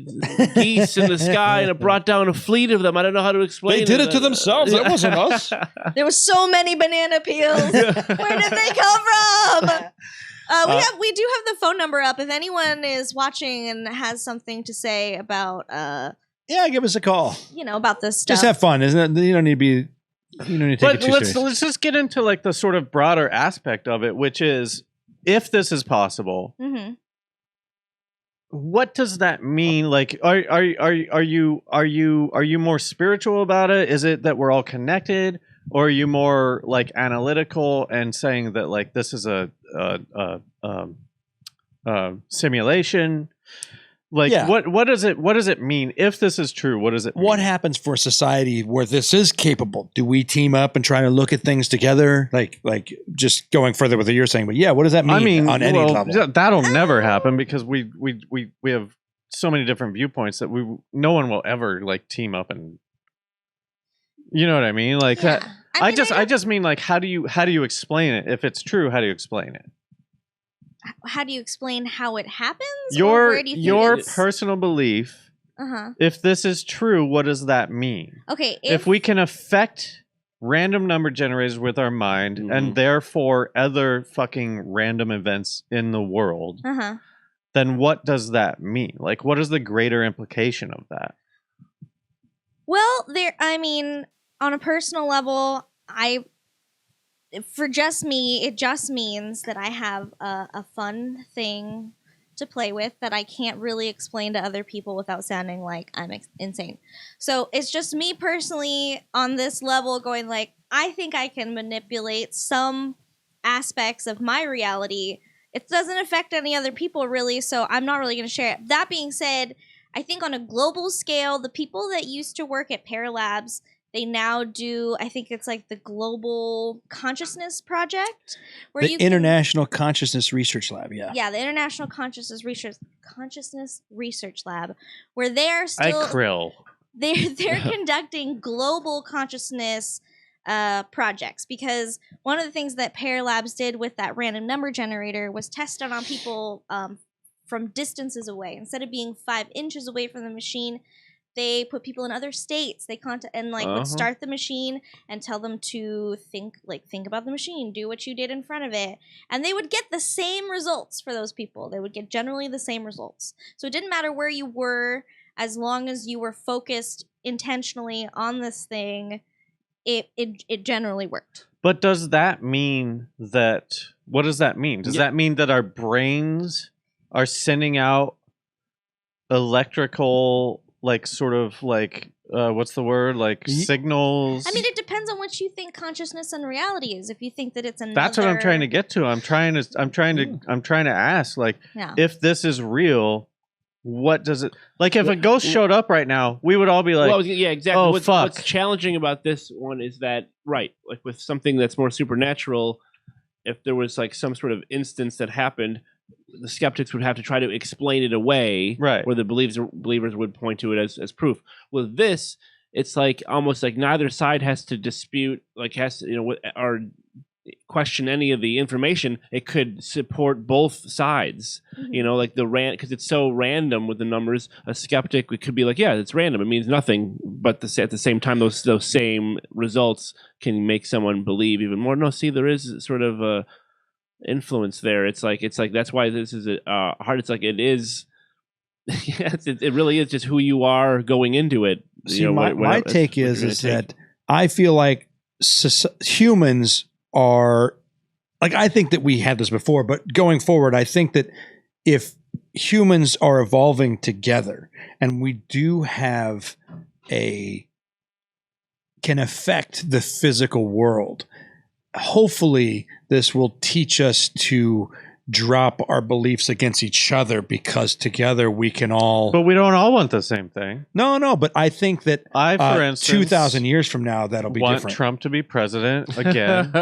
geese in the sky, and it brought down a fleet of them. I don't know how to explain. They did it to themselves. That wasn't us. There were so many banana peels. Where did they come from? We do have the phone number up. If anyone is watching and has something to say about Yeah, give us a call. about this stuff. Just have fun, isn't it? You don't need to be. You don't need to take But it too serious. let's just get into like the sort of broader aspect of it, which is if this is possible, Mm-hmm. what does that mean? Like, are you more spiritual about it? Is it that we're all connected, or are you more like analytical and saying that like this is a simulation? Like, Yeah. what does it mean if this is true? What does it mean? What happens for a society where this is capable? Do we team up and try to look at things together? Like just going further with what you're saying, but yeah, what does that mean? I mean, on any level? that'll never happen because we have so many different viewpoints that no one will ever like team up and You know what I mean? Like Yeah. that. I mean, I just mean like how do you explain it? If it's true, how do you explain it? how do you explain how it happens? Or Your where do you think your it's- personal belief. Uh-huh. If this is true, what does that mean? Okay. If we can affect random number generators with our mind Mhm. and therefore other fucking random events in the world, Uh-huh. then what does that mean? Like, what is the greater implication of that? Well, I mean, on a personal level, for just me, it just means that I have a fun thing to play with that I can't really explain to other people without sounding like I'm insane. So it's just me personally on this level going like, I think I can manipulate some aspects of my reality. It doesn't affect any other people really, so I'm not really going to share it. That being said, I think on a global scale, the people that used to work at PEAR Labs, they now do, I think it's like the Global Consciousness Project. Where The International Consciousness Research Lab, yeah. Yeah, the International Consciousness Research Lab, where they're still... krill. They're conducting global consciousness projects, because one of the things that PEAR Labs did with that random number generator was test it on people from distances away. Instead of being 5 inches away from the machine, they put people in other states. They would start the machine and tell them to think about the machine, do what you did in front of it, and they would get the same results for those people. They would get generally the same results. So it didn't matter where you were, as long as you were focused intentionally on this thing, it generally worked. But does that mean that? What does that mean? Does that mean that our brains are sending out electrical, like sort of like what's the word? Like signals? I mean, it depends on what you think consciousness and reality is. If you think that it's another... That's what I'm trying to get to. I'm trying to ask, like, if this is real, what does it like? If a ghost showed up right now, we would all be like, yeah, exactly. Oh, What's challenging about this one is that, right, like with something that's more supernatural, if there was like some sort of instance that happened, the skeptics would have to try to explain it away, right? Where the believers would point to it as proof. With this, it's like almost like neither side has to dispute, like or question any of the information. It could support both sides, like because it's so random with the numbers. A skeptic could be like, yeah, it's random, it means nothing, but at the same time, those same results can make someone believe even more. No, see, there is sort of a influence there. It's like that's why this is hard. It's like it is. It really is just who you are going into it. See, my take is that I feel like humans are, like, I think that we had this before, but going forward, I think that if humans are evolving together and we do have can affect the physical world, hopefully this will teach us to drop our beliefs against each other, because together we can all... But we don't all want the same thing. No, but I think that for instance, 2,000 years from now, that'll be want different. Trump to be president again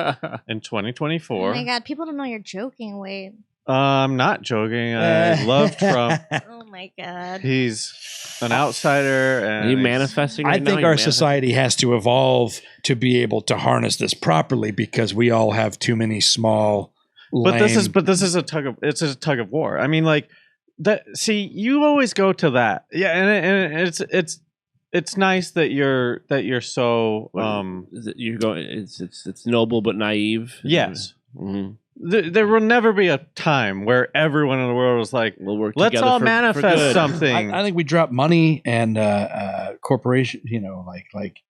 in 2024. Oh my God, people don't know you're joking, Wade. I'm not joking. I love Trump. Oh my God. He's an outsider. And are you manifesting right I think now? our society has to evolve to be able to harness this properly, because we all have too many small... But this is a tug of war. I mean, like that. See, you always go to that, yeah, and it's nice that you're so you're going. It's noble but naive. Yes. Mm-hmm. There will never be a time where everyone in the world is like, we'll work let's together all for manifest good. something. I think we drop money and corporation. Like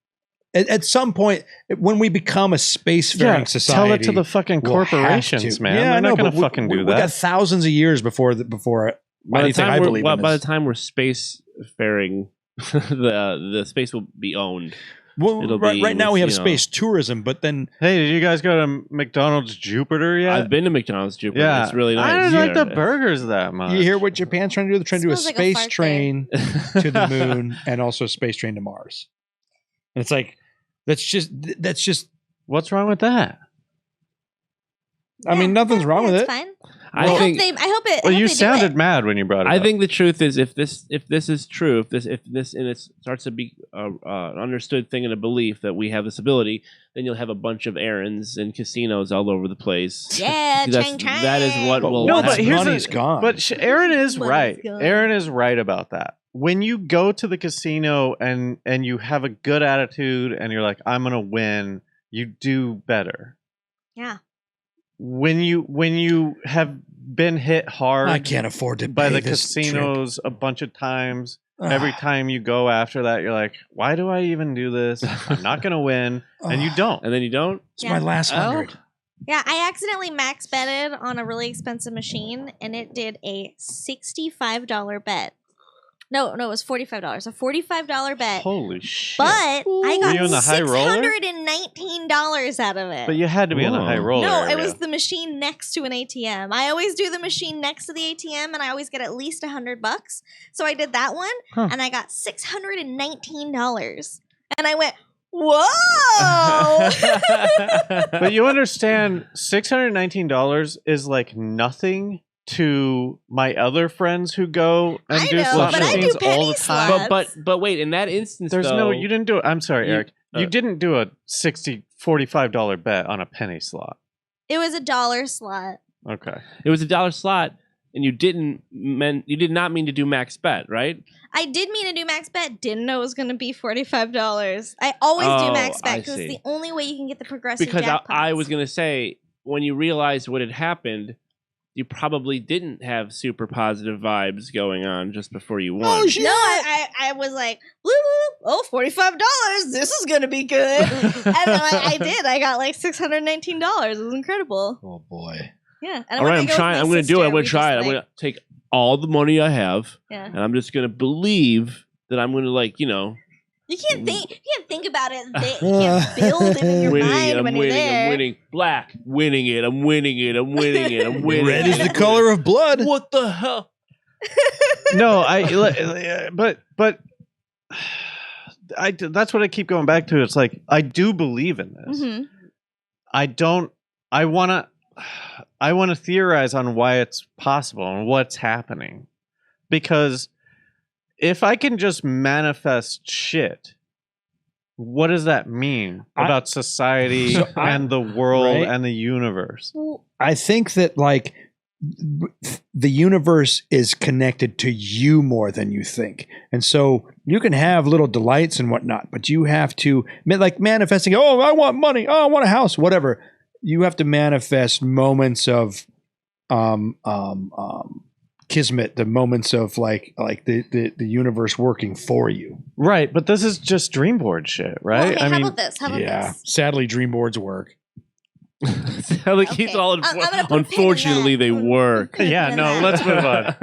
at some point when we become a spacefaring society, tell it to the fucking corporations, man. Yeah, They're not going to fucking do that. We got thousands of years before anything I believe in. By the time we're spacefaring, the space will be owned. Well, right now we have space tourism, but then... Hey, did you guys go to McDonald's Jupiter yet? I've been to McDonald's Jupiter. Yeah. It's really nice. I don't like the burgers that much. You hear what Japan's trying to do? They're trying to do a Smells like a space fart train to the moon and also a space train to Mars. And it's like, that's just... What's wrong with that? I mean, nothing's wrong with it's it. Fine. I hope think. they. I hope it. Well, I hope you they do sounded it. mad when you brought it I up. think the truth is, if this is true, if this and it starts to be an understood thing and a belief that we have this ability, then you'll have a bunch of errands and casinos all over the place. Yeah, chang chang. That is what But will. No, once but here's money's gone. But Aaron is Money's right. gone. Aaron is right about that. When you go to the casino and you have a good attitude and you're like, I'm gonna win, you do better. Yeah. When you have been hit hard I can't afford to by pay the this casinos a bunch of times, trip. every time you go after that, you're like, why do I even do this? I'm not gonna win, and you don't. And then you don't. It's my last Oh. 100. Yeah, I accidentally max betted on a really expensive machine, and it did a $65 bet. No, it was $45. A $45 bet. Holy shit! But I Were got you in the high roller? $619 out of it. But you had to be in a high Whoa. roller. No, it area. was the machine next to an ATM. I always do the machine next to the ATM, and I always get at least $100. So I did that one, and I got $619. And I went, whoa! But you understand, $619 is like nothing to my other friends who go and I do know, slot but I do machines all penny the time. slots. But wait, in that instance, There's though, no, you didn't do it. I'm sorry, You- Eric. You didn't do a $45 bet on a penny slot. It was a $1 slot. Okay. it was $1 slot, and you did not mean to do max bet, right? I did mean to do max bet. Didn't know it was going to be $45. I always do Oh, max bet I because it's see. the only way you can get the progressive Because jackpots. I was going to say, when you realized what had happened, you probably didn't have super positive vibes going on just before you won. Oh, shit. No, I was like, bloop, bloop, oh, $45. This is going to be good. And then I did. I got like $619. It was incredible. Oh, boy. Yeah. And All right, went to I'm go trying. with I'm my going to do it. sister. I'm going We to try it. just, I'm going to take all the money I have, Yeah. and I'm just going to believe that I'm going to, like, you know, You can't think about it. You can't build it in your mind when you're there. I'm winning. Black, winning it. I'm winning it. I'm winning it. I'm winning Red it. is the color of blood. What the hell? No, but that's what I keep going back to. It's like, I do believe in this. Mhm. I want to theorize on why it's possible and what's happening. Because if I can just manifest shit, what does that mean about society and the world right? and the universe? I think that, like, the universe is connected to you more than you think. And so you can have little delights and whatnot, but you have to, like, manifesting, oh, I want money, oh, I want a house, whatever. You have to manifest moments of kismet, the moments of like the universe working for you. Right, but this is just dream board shit, Well, right? okay, I how mean, about this? How about Yeah. this? Sadly, dream boards work. Like, he's Okay. all I'm gonna put a pin in unfortunately, that. they I'm gonna work. put a pin Yeah, in no, that. let's move on.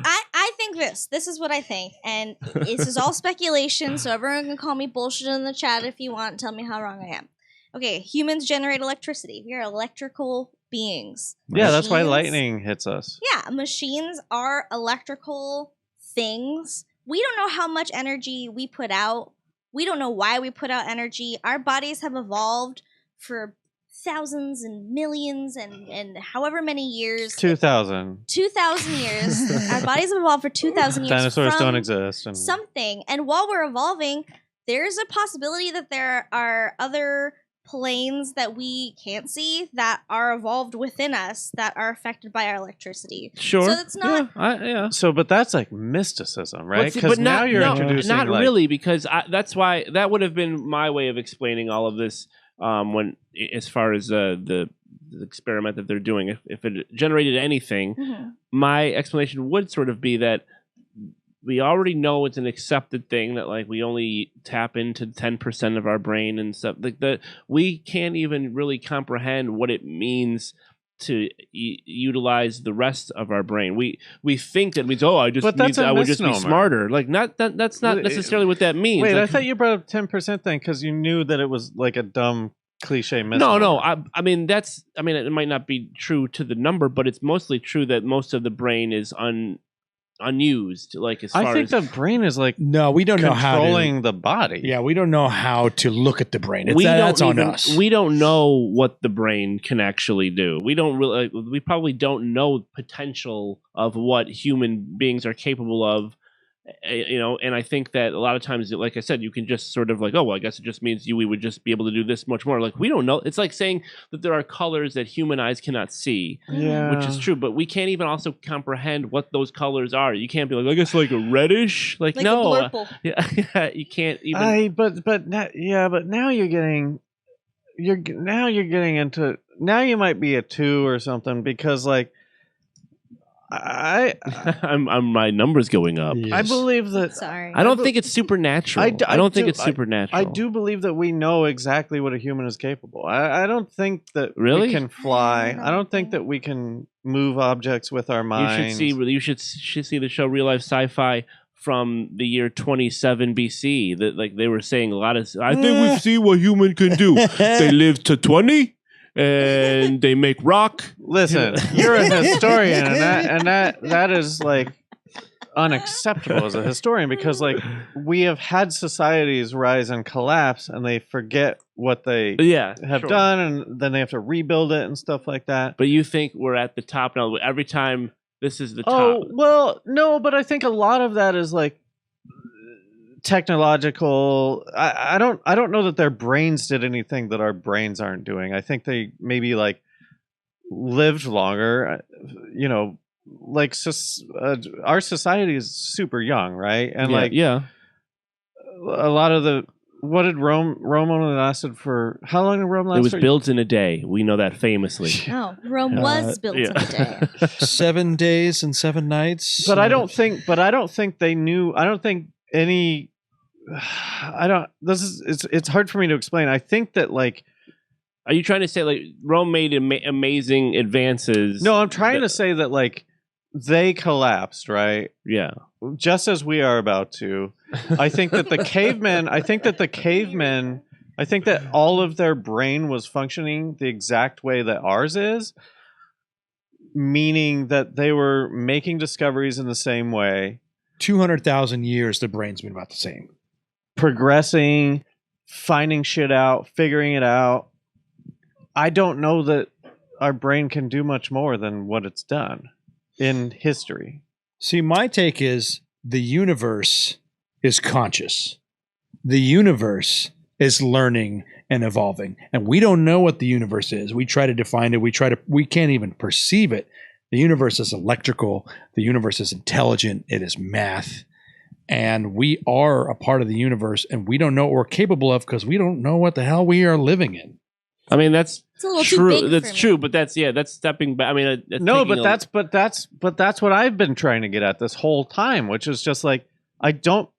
I think this is what I think, and this is all speculation, so everyone can call me bullshit in the chat if you want and tell me how wrong I am. Okay, humans generate electricity. We are electrical beings. Yeah, that's why Machines- lightning hits us. Yeah, machines are electrical things. We don't know how much energy we put out. We don't know why we put out energy. Our bodies have evolved for thousands and millions and however many years. 2,000. 2,000 years. Our bodies have evolved for 2,000 years. Dinosaurs from don't exist. And something. And while we're evolving, there's a possibility that there are other planes that we can't see that are evolved within us that are affected by our electricity. Sure. So it's not- Yeah. So, but that's like mysticism, right? see, Because now you're introducing not like, really, because that's why that would have been my way of explaining all of this. When, as far as the experiment that they're doing, if it generated anything, Mhm. my explanation would sort of be that we already know it's an accepted thing that, like, we only tap into 10% of our brain and stuff like that. We can't even really comprehend what it means to utilize the rest of our brain. We think that means, I just But that's means a I would just be misnomer. smarter. Like, that's not necessarily what that means. Wait, Like, I thought you brought up 10% thing because you knew that it was like a dumb cliche misnomer. No. I mean, it might not be true to the number, but it's mostly true that most of the brain is unused. Like as far I think as the brain is like No, we don't know how controlling to. the body. Yeah, we don't know how to look at the brain. we That's don't on even, us. we don't know what the brain can actually do. We don't really. We probably don't know potential of what human beings are capable of. You know, and I think that a lot of times, like I said, you can just sort of like, oh, well, I guess it just means we would just be able to do this much more. Like we don't know. It's like saying that there are colors that human eyes cannot see, Yeah. which is true. But we can't even also comprehend what those colors are. You can't be like, I guess like a reddish. Like Like no, a blurple. yeah, you can't even. but now you're getting into now you might be a 2 or something because like I my numbers going up. Yes. I believe that Sorry. I don't think it's supernatural. I don't think it's supernatural. I do believe that we know exactly what a human is capable. I don't think that Really? we can fly. No, I don't think that we can move objects with our minds. You should see the show Real Life Sci-Fi from the year 27 BC. That like they were saying a lot of. I think we've seen what human can do. They live to 20, and they make rock. Listen, you're a historian, and that is like unacceptable as a historian because like we have had societies rise and collapse, and they forget what they have sure. done, and then they have to rebuild it and stuff like that. But you think we're at the top now? Every time this is the Oh top. well, no, but I think a lot of that is like technological. I don't know that their brains did anything that our brains aren't doing. I think they maybe like lived longer. You know, like our society is super young, right? And Yeah, like yeah. a lot of the what did Rome only lasted for? How long did Rome last? It was for? built in a day. We know that famously. Oh, Rome was built in a day. 7 days and 7 nights. But I don't think they knew. I don't think any. I don't. It's hard for me to explain. I think that like. Are you trying to say like Rome made amazing advances? No, I'm trying to say that like they collapsed, right? Yeah. Just as we are about to. I think that the cavemen. I think that all of their brain was functioning the exact way that ours is, meaning that they were making discoveries in the same way, 200,000 years, the brain's been about the same. progressing, finding shit out, figuring it out. I don't know that our brain can do much more than what it's done in history. See, my take is the universe is conscious. The universe is learning and evolving. And we don't know what the universe is. We try to define it. We can't even perceive it. The universe is electrical. The universe is intelligent. It is math. And we are a part of the universe, and we don't know what we're capable of because we don't know what the hell we are living in. I mean, that's It's a little true. too big That's for me. true, but that's stepping back. I mean, No, but that's what I've been trying to get at this whole time, which is just like I don't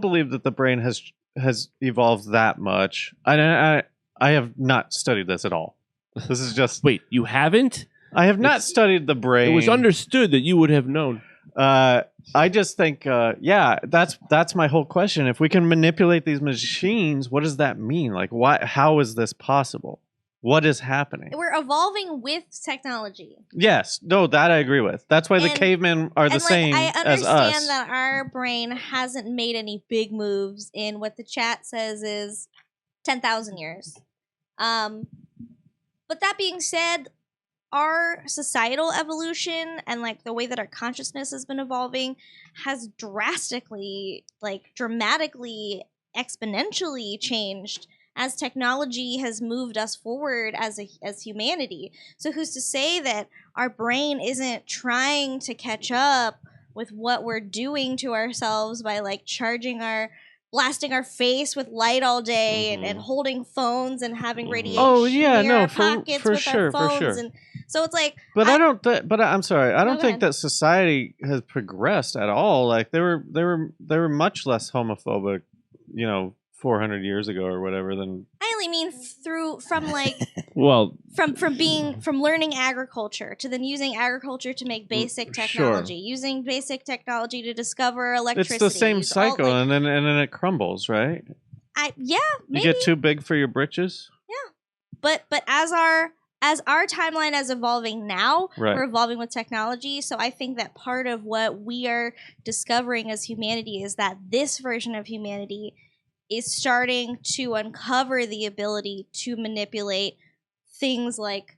believe that the brain has evolved that much. I have not studied this at all. This is just Wait, you haven't? I have not studied the brain. It was understood that you would have known. I just think that's my whole question. If we can manipulate these machines, what does that mean? Like how is this possible? What is happening? We're evolving with technology. Yes, no, that I agree with. That's why the And- cavemen are the And same I as us. understand that our brain hasn't made any big moves in what the chat says is 10,000 years. But that being said, our societal evolution and like the way that our consciousness has been evolving has dramatically, exponentially changed as technology has moved us forward as humanity. So who's to say that our brain isn't trying to catch up with what we're doing to ourselves by like blasting our face with light all day and holding phones and having radiation Oh, yeah, near no, our for pockets with sure, our for phones. sure. And so it's like, But I'm sorry. I don't go think ahead. that society has progressed at all. Like they were much less homophobic, 400 years ago or whatever than. I only mean from Well, from learning agriculture to then using agriculture to make basic technology, using basic technology to discover electricity. It's the same all, cycle, and then it crumbles, right? maybe. You get too big for your britches. But as our as our timeline is evolving now, Right. we're evolving with technology. So I think that part of what we are discovering as humanity is that this version of humanity is starting to uncover the ability to manipulate things like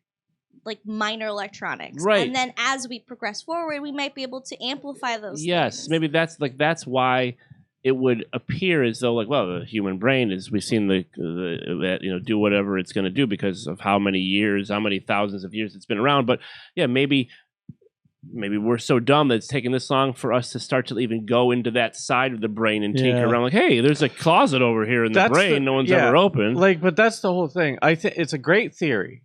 minor electronics. Right. And then as we progress forward, we might be able to amplify those Yes, things. maybe that's why it would appear as though like, well, the human brain is, we've seen the do whatever it's going to do because of how many thousands of years it's been around. But yeah, maybe we're so dumb that it's taken this long for us to start to even go into that side of the brain and tinker around. Like, hey, there's a closet over here in the brain no one's ever opened. Like, but that's the whole thing. I think it's a great theory,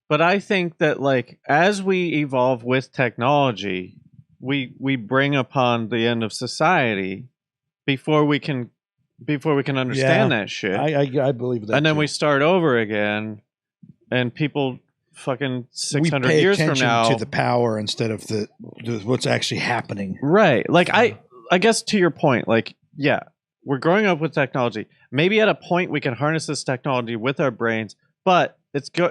but I think that like as we evolve with technology, we bring upon the end of society before we can understand that shit. I believe that. And then too. we start over again, and people fucking 600 we pay years from attention now to the power instead of the what's actually happening. right. Like I guess to your point, like yeah, we're growing up with technology. Maybe at a point we can harness this technology with our brains, but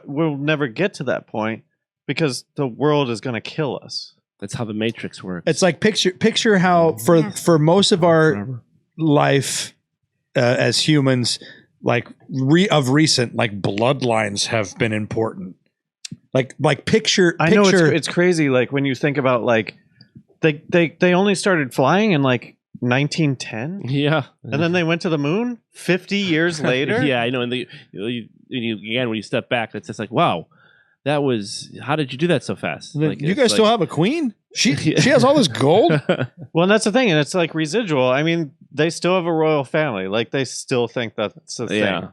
we'll never get to that point because the world is going to kill us. That's how the Matrix works. It's like picture how for most of our life as humans, like of recent, like bloodlines have been important. Like picture. I know it's crazy. Like when you think about like they only started flying in like 1910. Yeah, and then they went to the moon 50 years later. Yeah, I know. And again, when you step back, it's just like, wow, that was. How did you do that so fast? Like, you guys still have a queen? She has all this gold. Well, and that's the thing, and it's like residual. I mean, they still have a royal family. Like they still think that's the thing.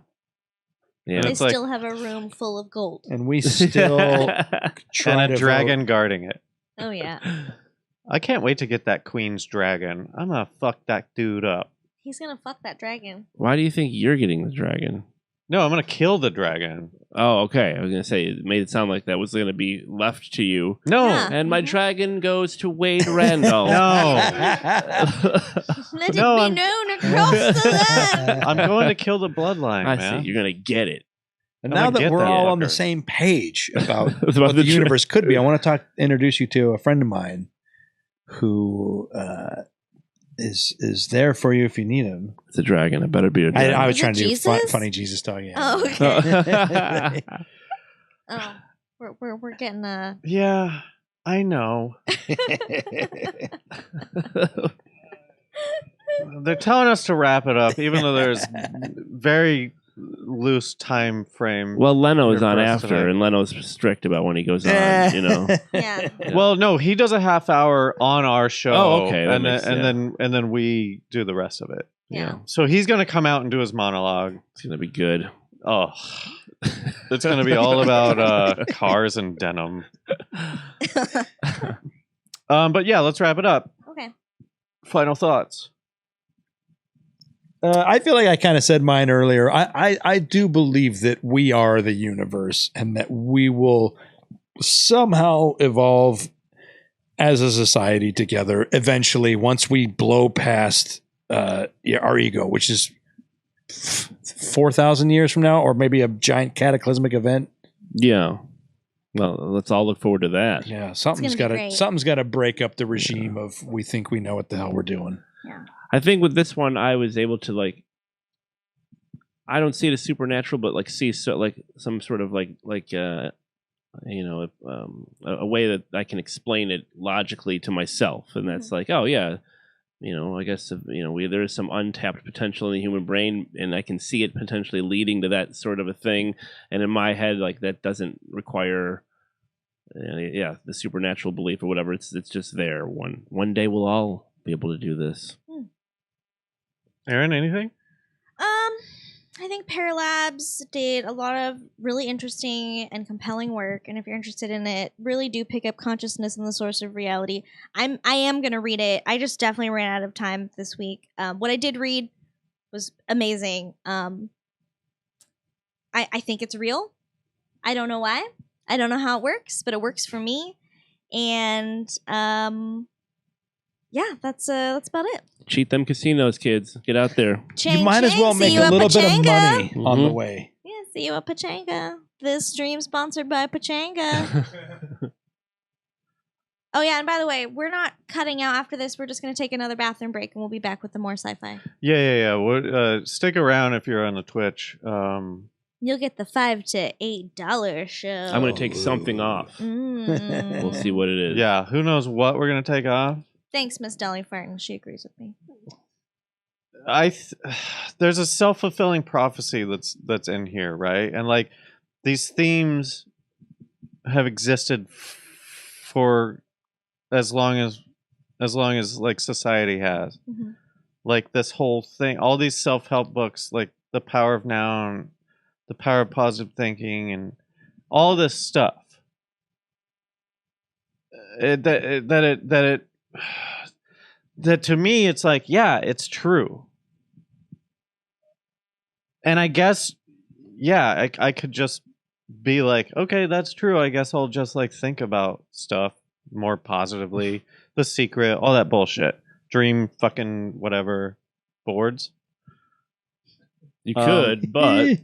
Yeah. They It's like- still have a room full of gold. And we still try and a to dragon guarding it. Oh, yeah. I can't wait to get that queen's dragon. I'm gonna fuck that dude up. He's going to fuck that dragon. Why do you think you're getting the dragon? No, I'm gonna kill the dragon. Oh, okay. I was gonna say it made it sound like that was gonna be left to you. No, Yeah. And my dragon goes to Wade Randolph. no. Let it No, be I'm- known across the land. I'm going to kill the bloodline, I man. see. You're gonna get it. And I'm now gonna that get we're that all on the fucker. same page about About what the the universe could be, I want to introduce you to a friend of mine who is there for you if you need him. It's a dragon. It better be a dragon. I was Is it trying to do Jesus? funny Jesus talk. Yeah. Oh, okay. Oh. Oh, we're getting a... Yeah, I know. They're telling us to wrap it up, even though there's very loose time frame. Well, Leno's Here on for us after, tonight. and Leno's strict about when he goes on. You know. Yeah. Well, no, he does a half hour on our show. Oh, okay, that and makes- then we do the rest of it. Yeah. So he's gonna come out and do his monologue. It's gonna be good. Oh, it's gonna be all about cars and denim. But yeah, let's wrap it up. Okay. Final thoughts. I feel like I kind of said mine earlier. I do believe that we are the universe and that we will somehow evolve as a society together eventually once we blow past our ego, which is 4,000 years from now, or maybe a giant cataclysmic event. Yeah. Well, let's all look forward to that. Yeah, gonna something's be got to great. break up the regime of we think we know what the hell we're doing. Yeah. I think with this one, I was able to like. I don't see it as supernatural, but like see some sort of a way that I can explain it logically to myself, and that's like, oh yeah, I guess there is some untapped potential in the human brain, and I can see it potentially leading to that sort of a thing. And in my head, like that doesn't require, the supernatural belief or whatever. It's just there. One day we'll all be able to do this. Aaron, anything? I think PEAR Labs did a lot of really interesting and compelling work, and if you're interested in it, really do pick up Consciousness and the Source of Reality. I am gonna read it. I just definitely ran out of time this week. What I did read was amazing. I think it's real. I don't know why. I don't know how it works, but it works for me. And that's about it. Cheat them casinos, kids. Get out there. Chang, you might as well chang, make see you a at little bit of Pachanga. money on the Mhm. way. Yeah, see you at Pachanga. this stream sponsored by Pachanga. Oh, yeah, and by the way, we're not cutting out after this. We're just going to take another bathroom break, and we'll be back with the more sci-fi. Yeah. We'll, stick around if you're on the Twitch. You'll get the $5 to $8 show. I'm going to take something off. We'll see what it is. Yeah, who knows what we're going to take off? Thanks, Miss Dolly Farton. She agrees with me. There's a self-fulfilling prophecy that's in here, right? And like these themes have existed for as long as like society has. Mm-hmm. Like this whole thing, all these self-help books, like The Power of Now and The Power of Positive Thinking and all this stuff. That to me it's like, yeah, it's true. And I guess, yeah, I could just be like, okay, that's true. I guess I'll just like think about stuff more positively. The Secret, all that bullshit. Dream fucking whatever boards. You could, but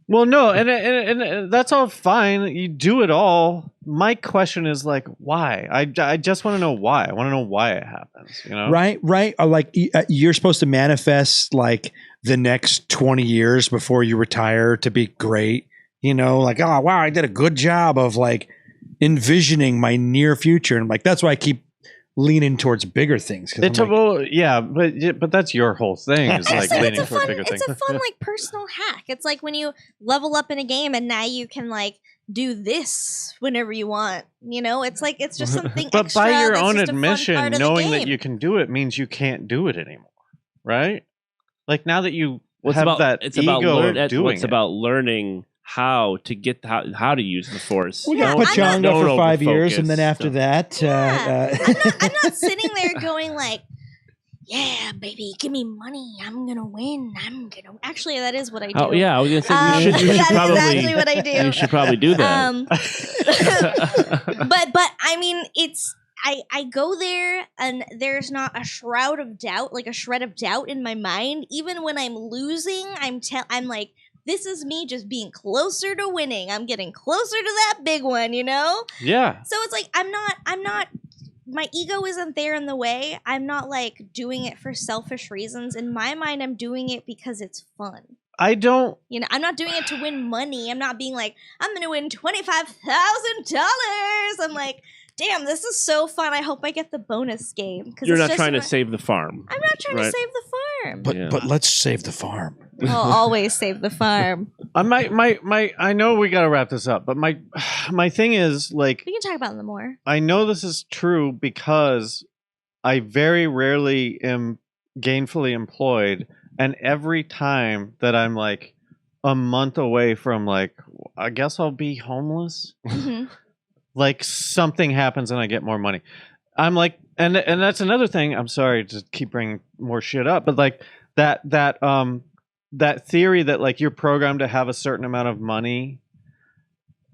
well, no, and that's all fine. You do it all. My question is like, why? I just want to know why. I want to know why it happens. You know, right. Or like you're supposed to manifest like the next 20 years before you retire to be great. You know, like, oh wow, I did a good job of like envisioning my near future, and like that's why I keep leaning towards bigger things. Yeah, but that's your whole thing. Is like leaning towards bigger things. It's a fun like personal hack. It's like when you level up in a game and now you can like do this whenever you want. You know, it's like it's just something. But extra by your that's own just a fun admission, part of the knowing that game. you can do it means you can't do it anymore, right? Like now that you it's have about that it's ego about of doing it's it. about learning how to get how to use the Force. We got Yeah, Pachanga for 5 years, and then overfocus. after that, Yeah. I'm not sitting there going like, yeah, baby, give me money. I'm gonna win. Actually, that is what I do. Oh yeah, I was gonna say you should that is probably exactly what I do. You should probably do that. But I mean, it's I go there and there's not a shroud of doubt, like a shred of doubt in my mind. Even when I'm losing, I'm like, this is me just being closer to winning. I'm getting closer to that big one, you know? Yeah. So it's like I'm not my ego isn't there in the way. I'm not like doing it for selfish reasons. In my mind, I'm doing it because it's fun. I don't. You know, I'm not doing it to win money. I'm not being like, I'm going to win $25,000. I'm like, damn, this is so fun. I hope I get the bonus game. You're not trying to save the farm. I'm not trying to save the farm. but let's save the farm. I'll always save the farm. I know we got to wrap this up, but my thing is like, We can talk about them more. I know this is true because I very rarely am gainfully employed, and every time that I'm like a month away from like, I guess I'll be homeless. Mhm. Like something happens and I get more money. I'm like, and that's another thing. I'm sorry to keep bringing more shit up, but like that theory that like you're programmed to have a certain amount of money,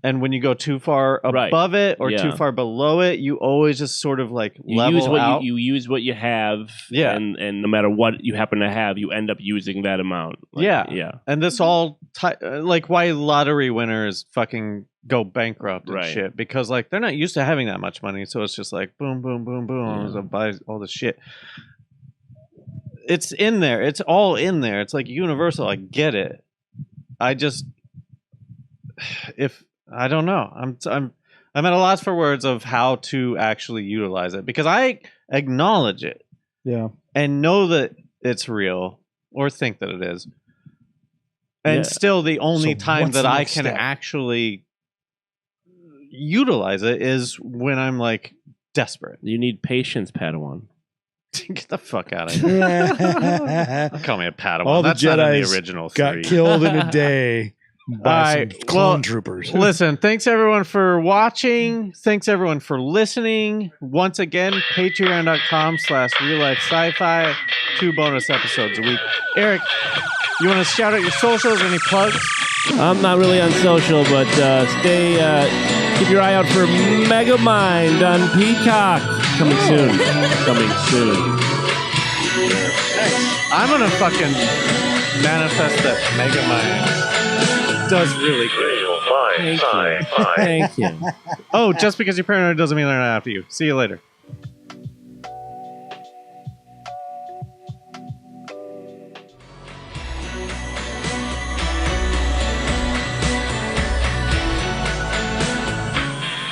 and when you go too far above it or too far below it, you always just sort of like level out. You use what you have, and no matter what you happen to have, you end up using that amount. Like, yeah. And this all like why lottery winners fucking go bankrupt and shit, because like they're not used to having that much money, so it's just like boom, boom, boom, boom, so buy all this shit. It's in there. It's all in there. It's like universal. I get it. I just I don't know. I'm at a loss for words of how to actually utilize it, because I acknowledge it. Yeah. And know that it's real, or think that it is. And still the only time that I can actually utilize it is when I'm like desperate. You need patience, Padawan. Get the fuck out of here. Don't call me a Padawan. All That's the not in Jedis the original got 3. killed in a day by some clone troopers. Listen, thanks everyone for watching. Thanks everyone for listening. Once again, patreon.com/RealLifeSci-Fi. 2 bonus episodes a week. Eric, you want to shout out your socials? Any plugs? I'm not really on social, but keep your eye out for Megamind on Peacock. Coming soon. I'm going to fucking manifest that Megamind does really great. Real Life Sci-Fi. Thank you. Oh, just because you're paranoid doesn't mean they're not after you. See you later.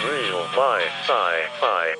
Real Life Sci-Fi.